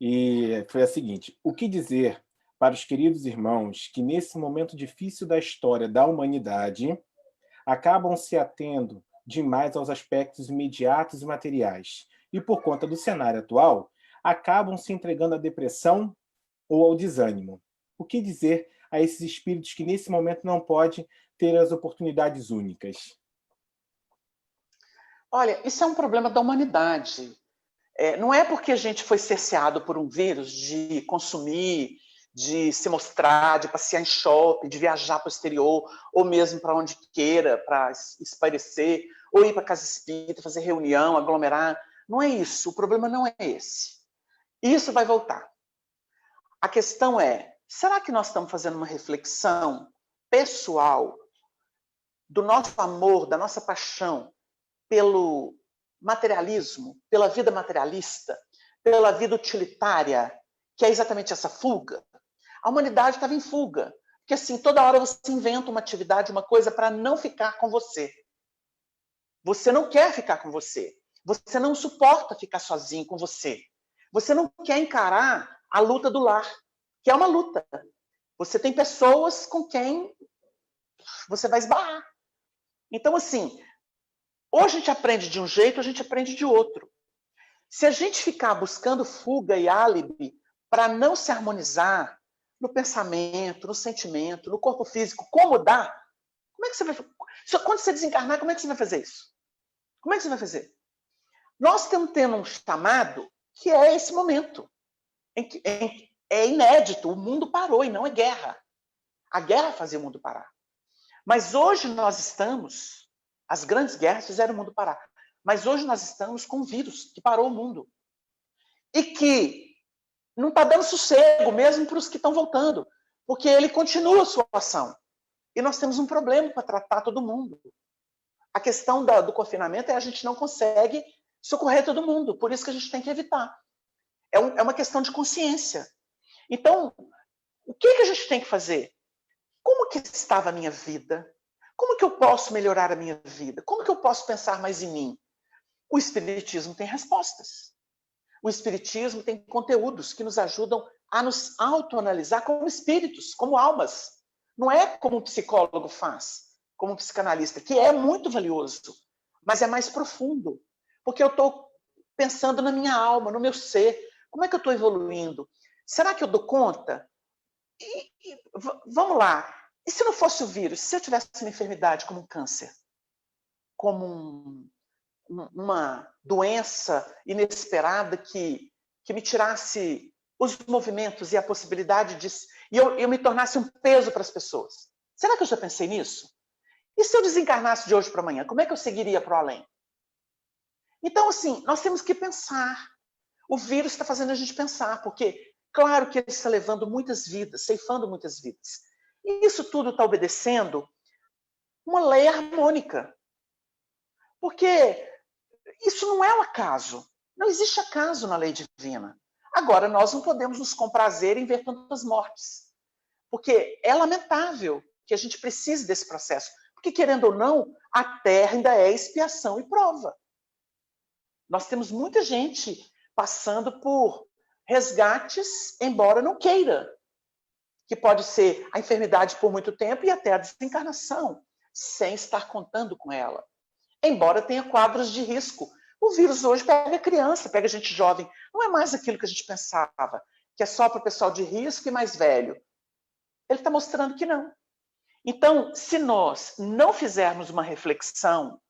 e foi a seguinte: o que dizer para os queridos irmãos que, nesse momento difícil da história da humanidade, acabam se atendo demais aos aspectos imediatos e materiais, e, por conta do cenário atual, acabam se entregando à depressão ou ao desânimo? O que dizer a esses espíritos que, nesse momento, não podem ter as oportunidades únicas? Olha, isso é um problema da humanidade. Não é porque a gente foi cerceado por um vírus de consumir, de se mostrar, de passear em shopping, de viajar para o exterior, ou mesmo para onde queira, para espairecer, ou ir para a casa espírita, fazer reunião, aglomerar. Não é isso, o problema não é esse. Isso vai voltar. A questão é, será que nós estamos fazendo uma reflexão pessoal do nosso amor, da nossa paixão pelo materialismo, pela vida materialista, pela vida utilitária, que é exatamente essa fuga? A humanidade estava em fuga, porque assim, toda hora você inventa uma atividade, uma coisa para não ficar com você. Você não quer ficar com você. Você não suporta ficar sozinho com você. Você não quer encarar a luta do lar, que é uma luta. Você tem pessoas com quem você vai esbarrar. Então, assim, ou a gente aprende de um jeito, ou a gente aprende de outro. Se a gente ficar buscando fuga e álibi para não se harmonizar no pensamento, no sentimento, no corpo físico, como dá, como é que você vai... Quando você desencarnar, como é que você vai fazer isso? Como é que você vai fazer? Nós estamos tendo um chamado que é esse momento. É inédito, o mundo parou e não é guerra. A guerra fazia o mundo parar. Mas hoje nós estamos... As grandes guerras fizeram o mundo parar. Mas hoje nós estamos com um vírus que parou o mundo. E que não está dando sossego, mesmo para os que estão voltando. Porque ele continua a sua ação. E nós temos um problema para tratar todo mundo. A questão do confinamento é a gente não consegue socorrer todo mundo. Por isso que a gente tem que evitar. É uma questão de consciência. Então, o que a gente tem que fazer? Como que estava a minha vida? Como que eu posso melhorar a minha vida? Como que eu posso pensar mais em mim? O Espiritismo tem respostas. O Espiritismo tem conteúdos que nos ajudam a nos autoanalisar como espíritos, como almas. Não é como um psicólogo faz, como um psicanalista, que é muito valioso, mas é mais profundo. Porque eu estou pensando na minha alma, no meu ser. Como é que eu estou evoluindo? Será que eu dou conta? Vamos lá. E se não fosse o vírus? Se eu tivesse uma enfermidade como um câncer? Como uma doença inesperada que me tirasse os movimentos e a possibilidade de... E eu me tornasse um peso para as pessoas. Será que eu já pensei nisso? E se eu desencarnasse de hoje para amanhã? Como é que eu seguiria para o além? Então, assim, nós temos que pensar. O vírus está fazendo a gente pensar, porque, claro que ele está levando muitas vidas, ceifando muitas vidas. E isso tudo está obedecendo uma lei harmônica. Porque isso não é um acaso. Não existe acaso na lei divina. Agora, nós não podemos nos comprazer em ver tantas mortes. Porque é lamentável que a gente precise desse processo. Porque, querendo ou não, a Terra ainda é expiação e prova. Nós temos muita gente passando por resgates, embora não queira. Que pode ser a enfermidade por muito tempo e até a desencarnação, sem estar contando com ela. Embora tenha quadros de risco. O vírus hoje pega criança, pega gente jovem. Não é mais aquilo que a gente pensava, que é só para o pessoal de risco e mais velho. Ele está mostrando que não. Então, se nós não fizermos uma reflexão,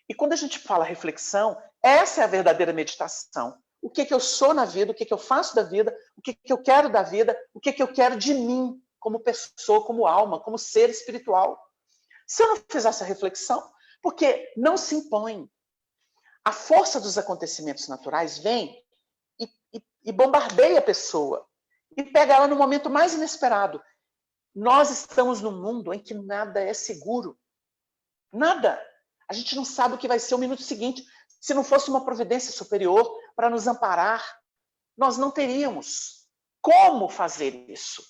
e quando a gente fala reflexão, essa é a verdadeira meditação. O que eu sou na vida, o que eu faço da vida, o que eu quero da vida, o que eu quero de mim, como pessoa, como alma, como ser espiritual. Se eu não fizer essa reflexão, porque não se impõe. A força dos acontecimentos naturais vem e bombardeia a pessoa, e pega ela no momento mais inesperado. Nós estamos num mundo em que nada é seguro. Nada. A gente não sabe o que vai ser o minuto seguinte. Se não fosse uma providência superior para nos amparar, nós não teríamos como fazer isso.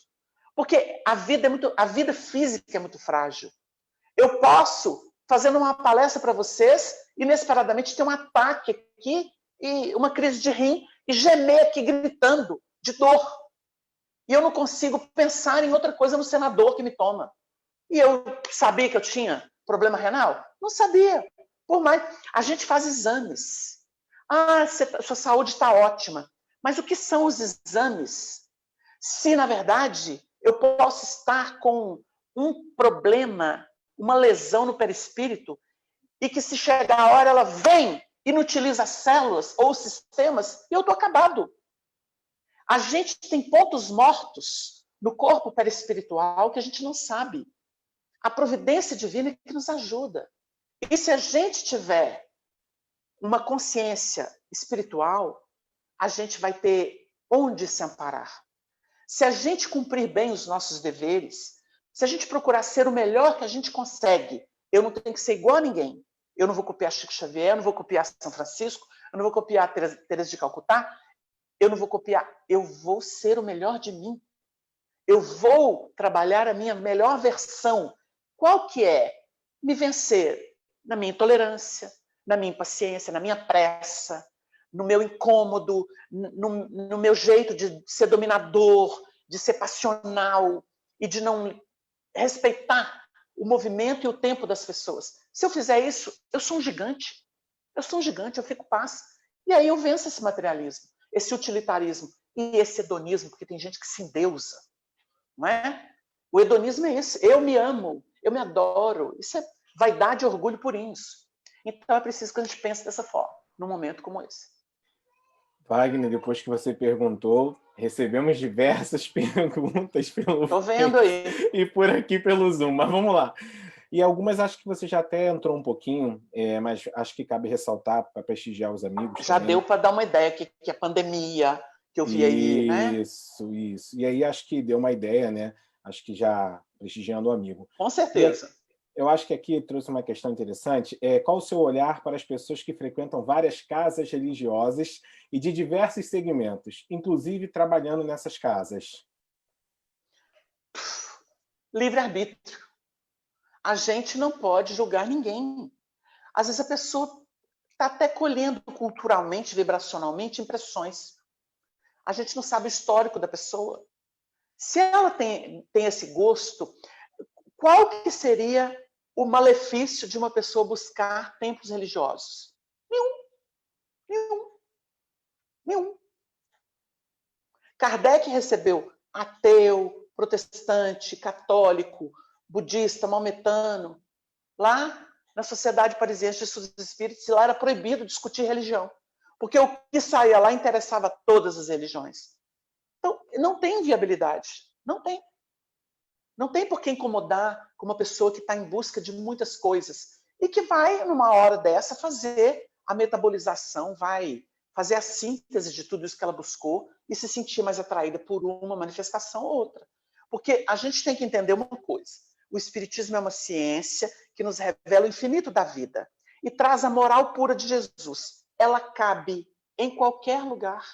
Porque a vida física é muito frágil. Eu posso, fazendo uma palestra para vocês, inesperadamente ter um ataque aqui, e uma crise de rim, e gemer aqui gritando de dor. E eu não consigo pensar em outra coisa no senador que me toma. E eu sabia que eu tinha problema renal? Não sabia. Por mais, a gente faz exames. Sua saúde está ótima. Mas o que são os exames? Se, na verdade, eu posso estar com um problema, uma lesão no perispírito, e que se chegar a hora, ela vem, inutiliza as células ou os sistemas, e eu estou acabado. A gente tem pontos mortos no corpo perispiritual que a gente não sabe. A providência divina é que nos ajuda. E se a gente tiver uma consciência espiritual, a gente vai ter onde se amparar. Se a gente cumprir bem os nossos deveres, se a gente procurar ser o melhor que a gente consegue, eu não tenho que ser igual a ninguém. Eu não vou copiar Chico Xavier, eu não vou copiar São Francisco, eu não vou copiar Teresa de Calcutá, eu não vou copiar, eu vou ser o melhor de mim. Eu vou trabalhar a minha melhor versão. Qual que é? Me vencer na minha intolerância, na minha impaciência, na minha pressa, no meu incômodo, no meu jeito de ser dominador, de ser passional e de não respeitar o movimento e o tempo das pessoas. Se eu fizer isso, eu sou um gigante. Eu sou um gigante, eu fico paz. E aí eu venço esse materialismo, esse utilitarismo e esse hedonismo, porque tem gente que se endeusa, não é? O hedonismo é esse. Eu me amo, eu me adoro. Isso é vaidade e orgulho purinhos. Então é preciso que a gente pense dessa forma, num momento como esse. Wagner, depois que você perguntou, recebemos diversas perguntas pelo Estou vendo aí. e por aqui pelo Zoom, mas vamos lá. E algumas acho que você já até entrou um pouquinho, mas acho que cabe ressaltar para prestigiar os amigos. Já também. deu para dar uma ideia que a pandemia que eu vi aí, né? Isso. E aí acho que deu uma ideia, né? Acho que já prestigiando o amigo. Com certeza. Eu acho que aqui trouxe uma questão interessante. Qual o seu olhar para as pessoas que frequentam várias casas religiosas e de diversos segmentos, inclusive trabalhando nessas casas? Livre-arbítrio. A gente não pode julgar ninguém. Às vezes a pessoa está até colhendo culturalmente, vibracionalmente, impressões. A gente não sabe o histórico da pessoa. Se ela tem esse gosto, qual que seria o malefício de uma pessoa buscar templos religiosos? Nenhum. Kardec recebeu ateu, protestante, católico, budista, maometano, lá na Sociedade Parisiense de Estudos Espíritos, e lá era proibido discutir religião, porque o que saía lá interessava todas as religiões. Então, não tem viabilidade, não tem. Não tem por que incomodar com uma pessoa que está em busca de muitas coisas e que vai, numa hora dessa, fazer a metabolização, vai fazer a síntese de tudo isso que ela buscou e se sentir mais atraída por uma manifestação ou outra. Porque a gente tem que entender uma coisa. O Espiritismo é uma ciência que nos revela o infinito da vida e traz a moral pura de Jesus. Ela cabe em qualquer lugar.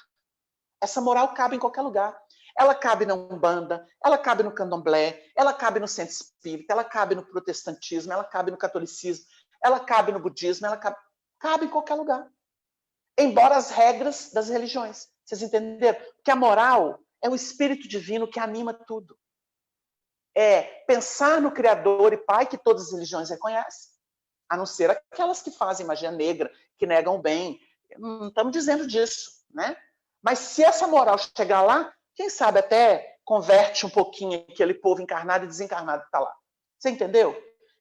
Essa moral cabe em qualquer lugar. Ela cabe na Umbanda, ela cabe no Candomblé, ela cabe no Centro Espírita, ela cabe no protestantismo, ela cabe no catolicismo, ela cabe no budismo, ela cabe em qualquer lugar. Embora as regras das religiões. Vocês entenderam? Porque a moral é o espírito divino que anima tudo. É pensar no Criador e Pai que todas as religiões reconhecem, a não ser aquelas que fazem magia negra, que negam o bem. Não estamos dizendo disso, né? Mas se essa moral chegar lá, quem sabe até converte um pouquinho aquele povo encarnado e desencarnado que está lá. Você entendeu?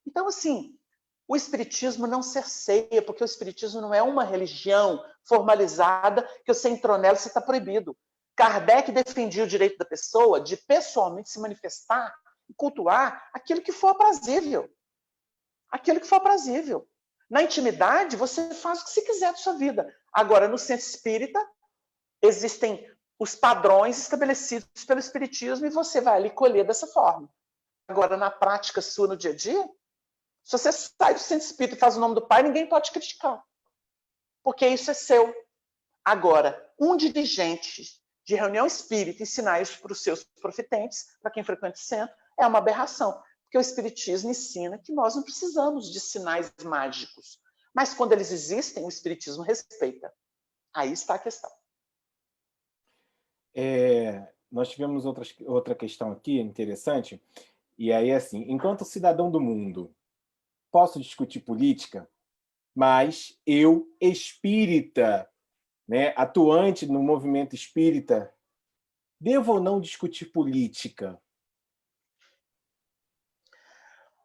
Então, assim, o Espiritismo não cerceia, porque o Espiritismo não é uma religião formalizada que você entrou nela e você está proibido. Kardec defendia o direito da pessoa de pessoalmente se manifestar e cultuar aquilo que for aprazível. Aquilo que for aprazível. Na intimidade, você faz o que você quiser da sua vida. Agora, no centro espírita, existem os padrões estabelecidos pelo Espiritismo e você vai ali colher dessa forma. Agora, na prática sua, no dia a dia, se você sai do centro espírita e faz o nome do Pai, ninguém pode te criticar. Porque isso é seu. Agora, um dirigente de reunião espírita ensinar isso para os seus profitentes, para quem frequenta o centro, é uma aberração. Porque o espiritismo ensina que nós não precisamos de sinais mágicos. Mas quando eles existem, o espiritismo respeita. Aí está a questão. Nós tivemos outra questão aqui interessante, e aí assim, enquanto cidadão do mundo, posso discutir política, mas eu, espírita, né, atuante no movimento espírita, devo ou não discutir política?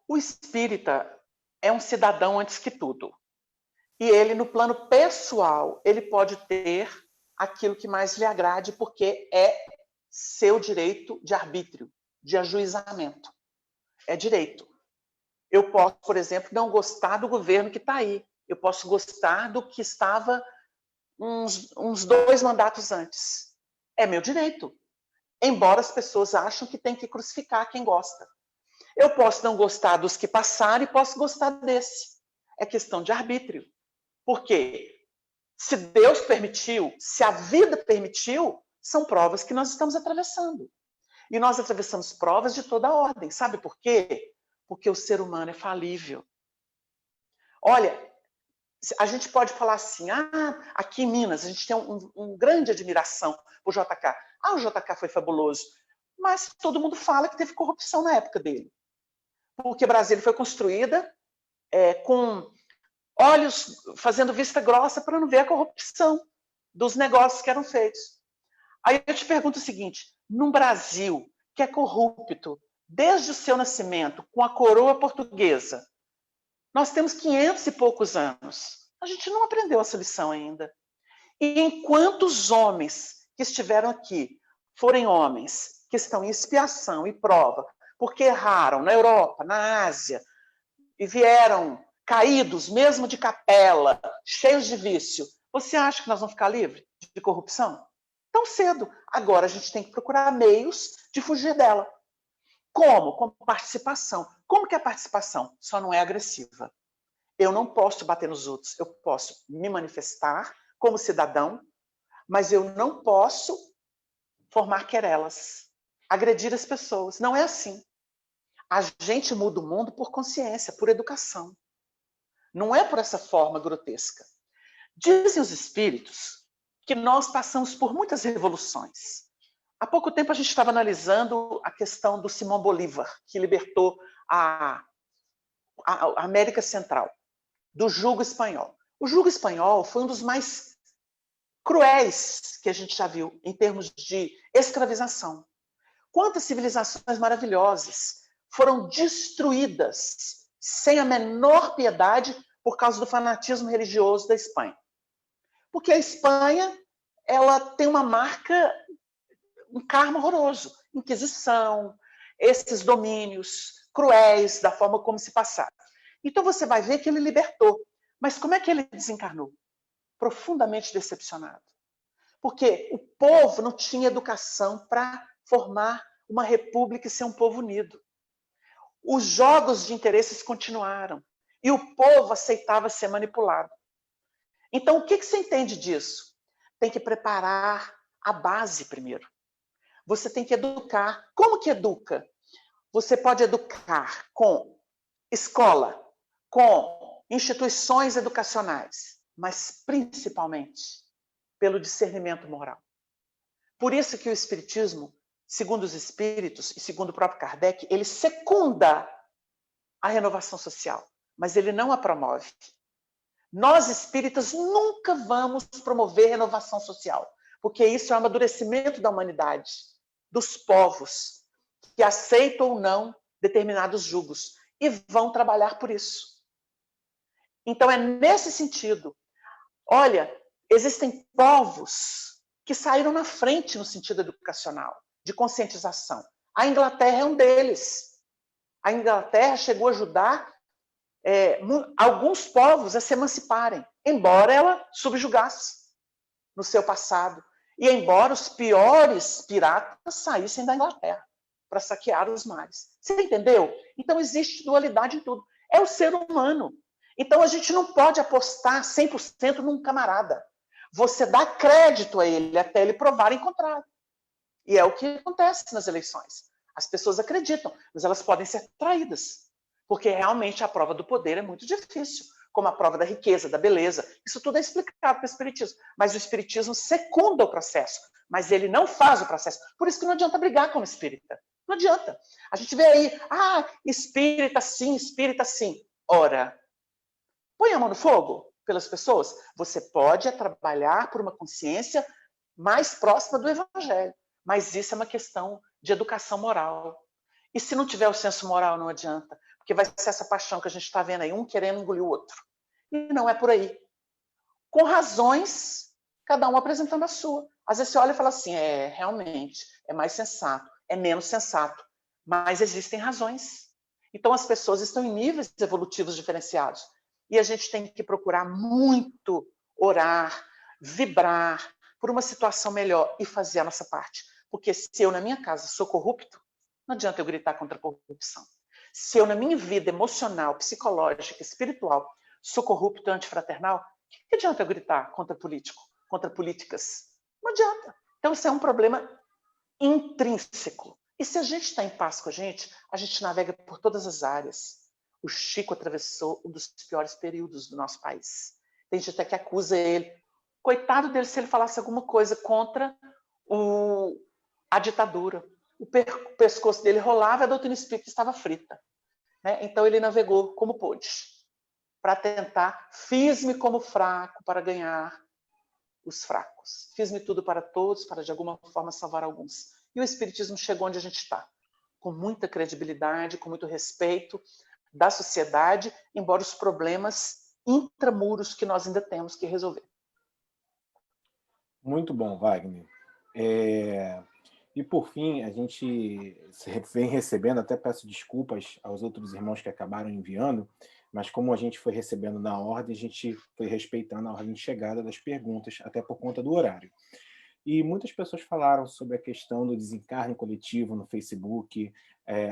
O espírita é um cidadão antes que tudo. E ele, no plano pessoal, ele pode ter aquilo que mais lhe agrade, porque é seu direito de arbítrio, de ajuizamento. É direito. Eu posso, por exemplo, não gostar do governo que está aí. Eu posso gostar do que estava uns 2 mandatos antes. É meu direito. Embora as pessoas achem que tem que crucificar quem gosta. Eu posso não gostar dos que passaram e posso gostar desse. É questão de arbítrio. Por quê? Se Deus permitiu, se a vida permitiu, são provas que nós estamos atravessando. E nós atravessamos provas de toda ordem. Sabe por quê? Porque o ser humano é falível. Olha, a gente pode falar assim, aqui em Minas a gente tem uma grande admiração por JK. O JK foi fabuloso. Mas todo mundo fala que teve corrupção na época dele. Porque Brasília foi construída com olhos fazendo vista grossa para não ver a corrupção dos negócios que eram feitos. Aí eu te pergunto o seguinte, num Brasil que é corrupto desde o seu nascimento, com a coroa portuguesa, nós temos 500 e poucos anos. A gente não aprendeu essa lição ainda. E enquanto os homens que estiveram aqui forem homens que estão em expiação e prova, porque erraram na Europa, na Ásia, e vieram caídos, mesmo de capela, cheios de vício, você acha que nós vamos ficar livres de corrupção? Tão cedo. Agora a gente tem que procurar meios de fugir dela. Como? Com participação. Como que é a participação? Só não é agressiva. Eu não posso bater nos outros. Eu posso me manifestar como cidadão, mas eu não posso formar querelas, agredir as pessoas. Não é assim. A gente muda o mundo por consciência, por educação. Não é por essa forma grotesca. Dizem os espíritos que nós passamos por muitas revoluções. Há pouco tempo a gente estava analisando a questão do Simão Bolívar, que libertou a América Central do jugo espanhol. O jugo espanhol foi um dos mais cruéis que a gente já viu em termos de escravização. Quantas civilizações maravilhosas foram destruídas sem a menor piedade por causa do fanatismo religioso da Espanha. Porque a Espanha, ela tem uma marca, um karma horroroso. Inquisição, esses domínios cruéis da forma como se passaram. Então você vai ver que ele libertou. Mas como é que ele desencarnou? Profundamente decepcionado. Porque o povo não tinha educação para formar uma república e ser um povo unido. Os jogos de interesses continuaram. E o povo aceitava ser manipulado. Então, o que você entende disso? Tem que preparar a base primeiro. Você tem que educar. Como que educa? Você pode educar com escola, com instituições educacionais, mas principalmente pelo discernimento moral. Por isso que o Espiritismo, segundo os espíritos e segundo o próprio Kardec, ele secunda a renovação social, mas ele não a promove. Nós espíritas nunca vamos promover renovação social, porque isso é um amadurecimento da humanidade, dos povos, que aceitam ou não determinados jugos e vão trabalhar por isso. Então é nesse sentido. Olha, existem povos que saíram na frente no sentido educacional, de conscientização. A Inglaterra é um deles. A Inglaterra chegou a ajudar alguns povos a se emanciparem, embora ela subjugasse no seu passado. E embora os piores piratas saíssem da Inglaterra para saquear os mares. Você entendeu? Então existe dualidade em tudo. É o ser humano. Então a gente não pode apostar 100% num camarada. Você dá crédito a ele até ele provar em contrário. E é o que acontece nas eleições. As pessoas acreditam, mas elas podem ser traídas, porque realmente a prova do poder é muito difícil, como a prova da riqueza, da beleza. Isso tudo é explicado pelo Espiritismo, mas o Espiritismo secunda o processo, mas ele não faz o processo. Por isso que não adianta brigar com o espírita. Não adianta. A gente vê aí, espírita sim, espírita sim. Ora, põe a mão no fogo pelas pessoas. Você pode trabalhar por uma consciência mais próxima do Evangelho, mas isso é uma questão de educação moral. E se não tiver o senso moral, não adianta, porque vai ser essa paixão que a gente está vendo aí, um querendo engolir o outro. E não é por aí. Com razões, cada um apresentando a sua. Às vezes você olha e fala assim, realmente, é mais sensato, é menos sensato, mas existem razões. Então as pessoas estão em níveis evolutivos diferenciados. E a gente tem que procurar muito orar, vibrar por uma situação melhor e fazer a nossa parte. Porque se eu, na minha casa, sou corrupto, não adianta eu gritar contra a corrupção. Se eu, na minha vida emocional, psicológica, espiritual, sou corrupto e antifraternal, o que adianta eu gritar contra político, contra políticas? Não adianta. Então, isso é um problema intrínseco. E se a gente está em paz com a gente navega por todas as áreas. O Chico atravessou um dos piores períodos do nosso país. Tem gente até que acusa ele. Coitado dele se ele falasse alguma coisa contra a ditadura. O pescoço dele rolava e a doutrina espírita estava frita. Né? Então ele navegou como pôde, para tentar, fiz-me como fraco para ganhar os fracos. Fiz-me tudo para todos, para de alguma forma salvar alguns. E o Espiritismo chegou onde a gente está, com muita credibilidade, com muito respeito da sociedade, embora os problemas intramuros que nós ainda temos que resolver. Muito bom, Wagner. E por fim, a gente vem recebendo, até peço desculpas aos outros irmãos que acabaram enviando, mas como a gente foi recebendo na ordem, a gente foi respeitando a ordem de chegada das perguntas, até por conta do horário. E muitas pessoas falaram sobre a questão do desencarne coletivo no Facebook,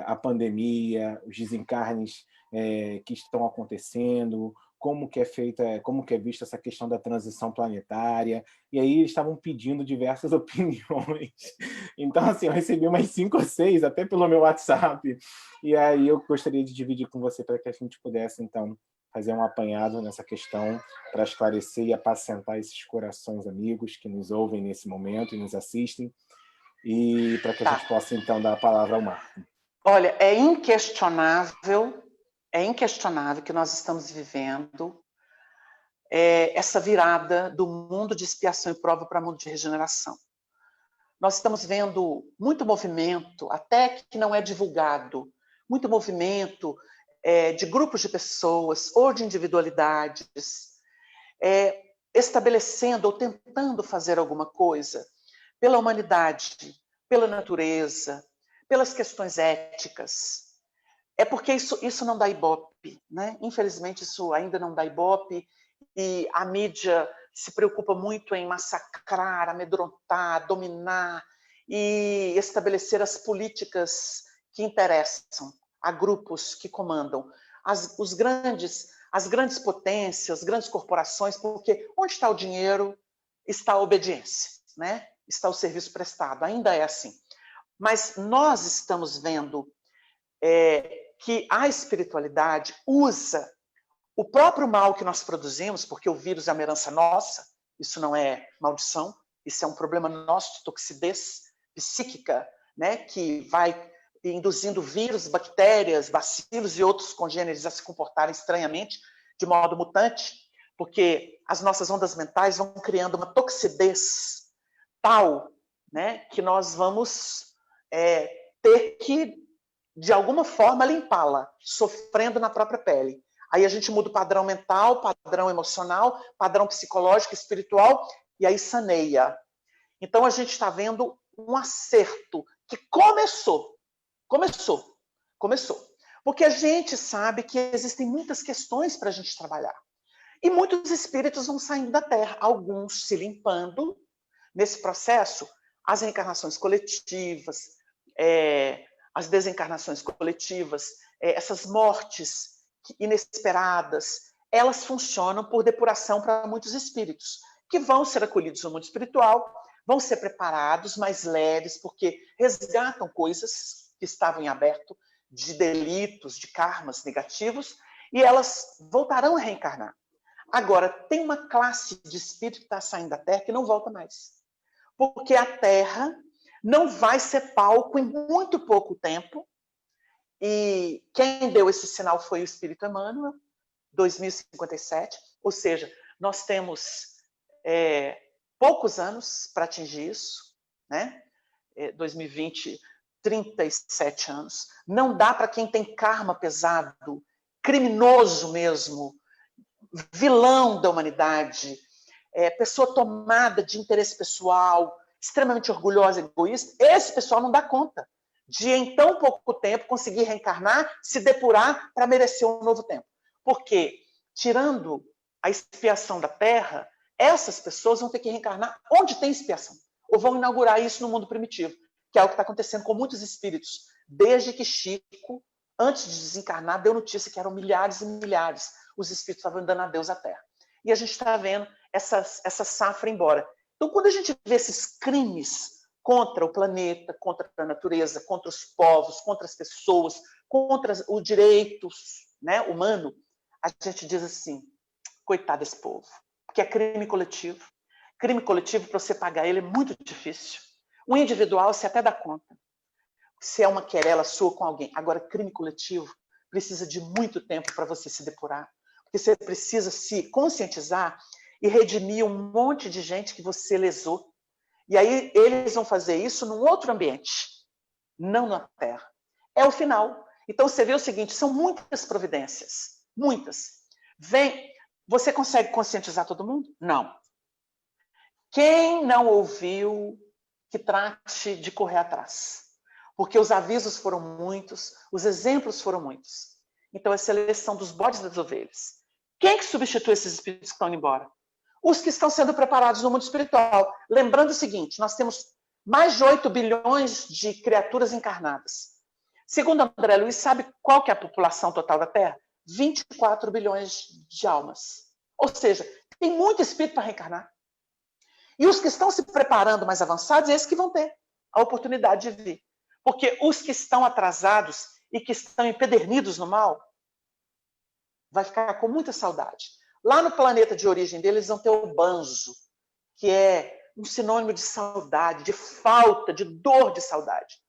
a pandemia, os desencarnes que estão acontecendo, como que é vista essa questão da transição planetária, e aí eles estavam pedindo diversas opiniões. Então, assim, eu recebi umas 5 ou 6, até pelo meu WhatsApp, e aí eu gostaria de dividir com você para que a gente pudesse, então, fazer um apanhado nessa questão para esclarecer e apacentar esses corações amigos que nos ouvem nesse momento e nos assistem, e para que a gente possa, então, dar a palavra ao Marco. Olha, é inquestionável que nós estamos vivendo essa virada do mundo de expiação e prova para o mundo de regeneração. Nós estamos vendo muito movimento, até que não é divulgado, muito movimento de grupos de pessoas ou de individualidades, estabelecendo ou tentando fazer alguma coisa pela humanidade, pela natureza, pelas questões éticas. É porque isso não dá ibope, né? Infelizmente, isso ainda não dá ibope, e a mídia se preocupa muito em massacrar, amedrontar, dominar e estabelecer as políticas que interessam a grupos que comandam. As grandes potências, as grandes corporações, porque onde está o dinheiro, está a obediência, né? Está o serviço prestado, ainda é assim. Mas nós estamos vendo que a espiritualidade usa o próprio mal que nós produzimos, porque o vírus é uma herança nossa, isso não é maldição, isso é um problema nosso de toxidez psíquica, né, que vai induzindo vírus, bactérias, bacilos e outros congêneres a se comportarem estranhamente, de modo mutante, porque as nossas ondas mentais vão criando uma toxidez tal, né, que nós vamos ter que, de alguma forma, limpá-la, sofrendo na própria pele. Aí a gente muda o padrão mental, padrão emocional, padrão psicológico, espiritual, e aí saneia. Então a gente está vendo um acerto que começou. Porque a gente sabe que existem muitas questões para a gente trabalhar. E muitos espíritos vão saindo da Terra, alguns se limpando nesse processo, as reencarnações coletivas, as desencarnações coletivas, essas mortes inesperadas, elas funcionam por depuração para muitos espíritos, que vão ser acolhidos no mundo espiritual, vão ser preparados, mais leves, porque resgatam coisas que estavam em aberto, de delitos, de karmas negativos, e elas voltarão a reencarnar. Agora, tem uma classe de espírito que está saindo da Terra que não volta mais. Porque a Terra não vai ser palco em muito pouco tempo, e quem deu esse sinal foi o Espírito Emmanuel, 2057, ou seja, nós temos poucos anos para atingir isso, né? 2020, 37 anos. Não dá para quem tem karma pesado, criminoso mesmo, vilão da humanidade, pessoa tomada de interesse pessoal, extremamente orgulhosa e egoísta, esse pessoal não dá conta de, em tão pouco tempo, conseguir reencarnar, se depurar para merecer um novo tempo. Porque, tirando a expiação da Terra, essas pessoas vão ter que reencarnar onde tem expiação. Ou vão inaugurar isso no mundo primitivo, que é o que está acontecendo com muitos espíritos. Desde que Chico, antes de desencarnar, deu notícia que eram milhares e milhares os espíritos estavam dando adeus à Terra. E a gente está vendo essa safra embora. Então, quando a gente vê esses crimes contra o planeta, contra a natureza, contra os povos, contra as pessoas, contra os direitos, né, humano, a gente diz assim, coitado desse povo, porque é crime coletivo. Crime coletivo, para você pagar ele, é muito difícil. O individual, você até dá conta. Se é uma querela sua com alguém. Agora, crime coletivo precisa de muito tempo para você se depurar. Porque você precisa se conscientizar e redimir um monte de gente que você lesou. E aí eles vão fazer isso num outro ambiente, não na Terra. É o final. Então você vê o seguinte, são muitas providências, muitas. Você consegue conscientizar todo mundo? Não. Quem não ouviu, que trate de correr atrás. Porque os avisos foram muitos, os exemplos foram muitos. Então é a seleção dos bodes e das ovelhas. Quem que substitui esses espíritos que estão indo embora? Os que estão sendo preparados no mundo espiritual. Lembrando o seguinte, nós temos mais de 8 bilhões de criaturas encarnadas. Segundo André Luiz, sabe qual que é a população total da Terra? 24 bilhões de almas. Ou seja, tem muito espírito para reencarnar. E os que estão se preparando mais avançados, esses que vão ter a oportunidade de vir. Porque os que estão atrasados e que estão empedernidos no mal, vai ficar com muita saudade. Lá no planeta de origem deles, vão ter o banzo, que é um sinônimo de saudade, de falta, de dor de saudade.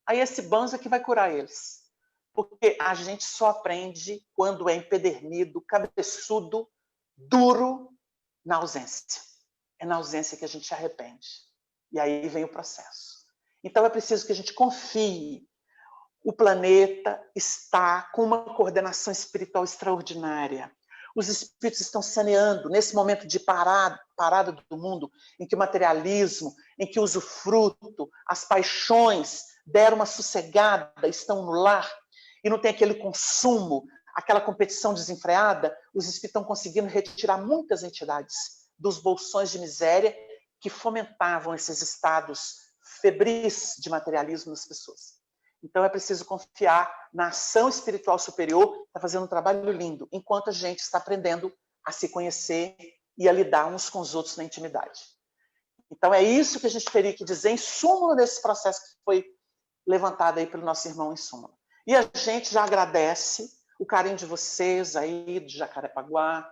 Aí esse banzo é que vai curar eles. Porque a gente só aprende quando é empedernido, cabeçudo, duro, na ausência. É na ausência que a gente se arrepende. E aí vem o processo. Então é preciso que a gente confie. O planeta está com uma coordenação espiritual extraordinária. Os espíritos estão saneando nesse momento de parada do mundo, em que o materialismo, em que o usufruto, as paixões deram uma sossegada, estão no lar, e não tem aquele consumo, aquela competição desenfreada. Os espíritos estão conseguindo retirar muitas entidades dos bolsões de miséria que fomentavam esses estados febris de materialismo nas pessoas. Então é preciso confiar na ação espiritual superior, está fazendo um trabalho lindo, enquanto a gente está aprendendo a se conhecer e a lidar uns com os outros na intimidade. Então é isso que a gente teria que dizer em súmula desse processo que foi levantado aí pelo nosso irmão em súmula. E a gente já agradece o carinho de vocês aí, de Jacarepaguá,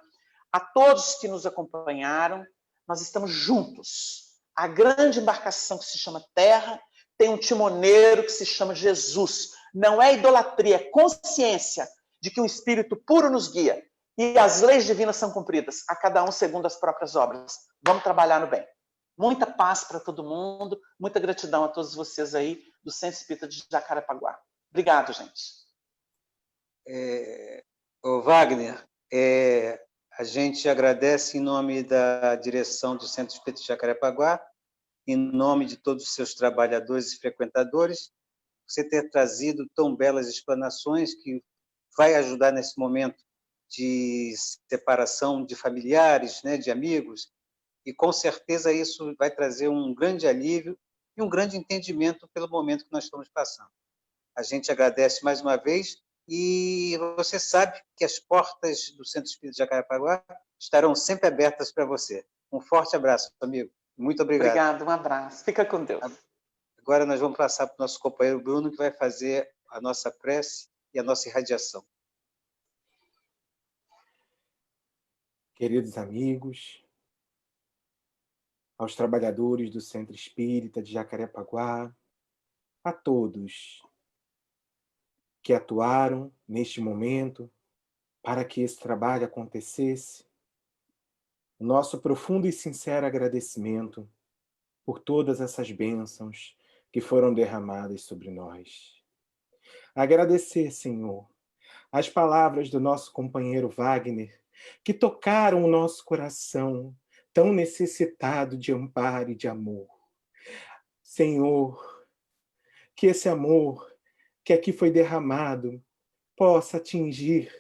a todos que nos acompanharam. Nós estamos juntos. A grande embarcação que se chama Terra tem um timoneiro que se chama Jesus. Não é idolatria, é consciência de que um espírito puro nos guia e as leis divinas são cumpridas, a cada um segundo as próprias obras. Vamos trabalhar no bem. Muita paz para todo mundo, muita gratidão a todos vocês aí do Centro Espírita de Jacarepaguá. Obrigado, gente. Wagner, a gente agradece em nome da direção do Centro Espírita de Jacarepaguá, em nome de todos os seus trabalhadores e frequentadores, você ter trazido tão belas explanações que vai ajudar nesse momento de separação de familiares, né, de amigos, e com certeza isso vai trazer um grande alívio e um grande entendimento pelo momento que nós estamos passando. A gente agradece mais uma vez e você sabe que as portas do Centro Espírita de Jacarepaguá estarão sempre abertas para você. Um forte abraço, amigo. Muito obrigado. Obrigado, um abraço. Fica com Deus. Agora nós vamos passar para o nosso companheiro Bruno, que vai fazer a nossa prece e a nossa irradiação. Queridos amigos, aos trabalhadores do Centro Espírita de Jacarepaguá, a todos que atuaram neste momento para que esse trabalho acontecesse, o nosso profundo e sincero agradecimento por todas essas bênçãos que foram derramadas sobre nós. Agradecer, Senhor, as palavras do nosso companheiro Wagner, que tocaram o nosso coração, tão necessitado de amparo e de amor. Senhor, que esse amor que aqui foi derramado possa atingir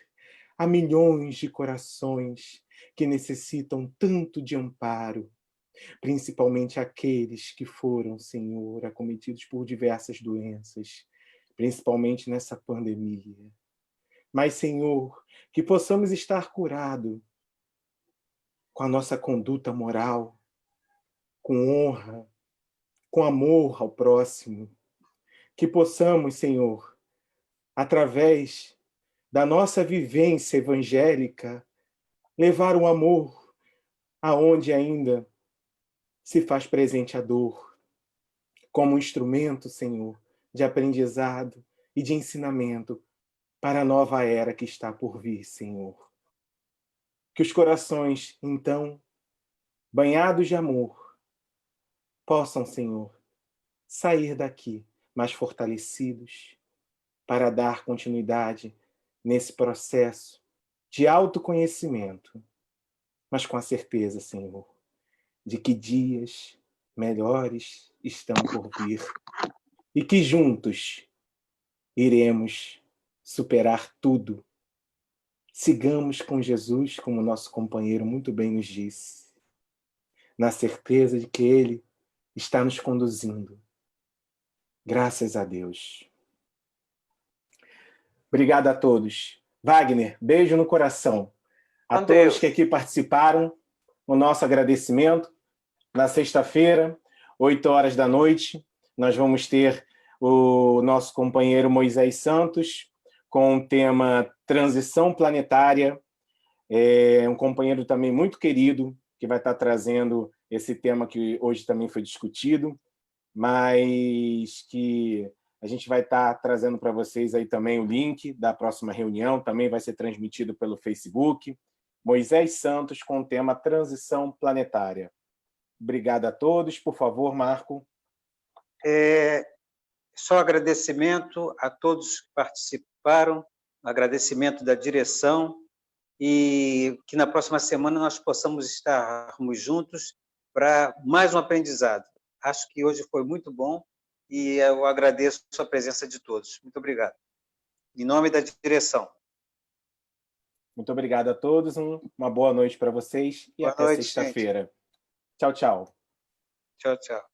a milhões de corações que necessitam tanto de amparo, principalmente aqueles que foram, Senhor, acometidos por diversas doenças, principalmente nessa pandemia. Mas, Senhor, que possamos estar curados com a nossa conduta moral, com honra, com amor ao próximo. Que possamos, Senhor, através da nossa vivência evangélica, levar o amor aonde ainda se faz presente a dor, como instrumento, Senhor, de aprendizado e de ensinamento para a nova era que está por vir, Senhor. Que os corações, então, banhados de amor, possam, Senhor, sair daqui mais fortalecidos para dar continuidade nesse processo de autoconhecimento, mas com a certeza, Senhor, de que dias melhores estão por vir e que juntos iremos superar tudo. Sigamos com Jesus, como nosso companheiro muito bem nos disse, na certeza de que Ele está nos conduzindo. Graças a Deus. Obrigado a todos. Wagner, beijo no coração. A todos que aqui participaram, o nosso agradecimento. Na sexta-feira, 8h da noite, nós vamos ter o nosso companheiro Moisés Santos com o tema Transição Planetária. É um companheiro também muito querido, que vai estar trazendo esse tema que hoje também foi discutido, mas que a gente vai estar trazendo para vocês aí também o link da próxima reunião, também vai ser transmitido pelo Facebook. Moisés Santos com o tema Transição Planetária. Obrigado a todos. Por favor, Marco. Só agradecimento a todos que participaram, agradecimento da direção, e que na próxima semana nós possamos estarmos juntos para mais um aprendizado. Acho que hoje foi muito bom e eu agradeço a presença de todos. Muito obrigado. Em nome da direção. Muito obrigado a todos. Uma boa noite para vocês e até sexta-feira. Tchau, tchau. Tchau, tchau.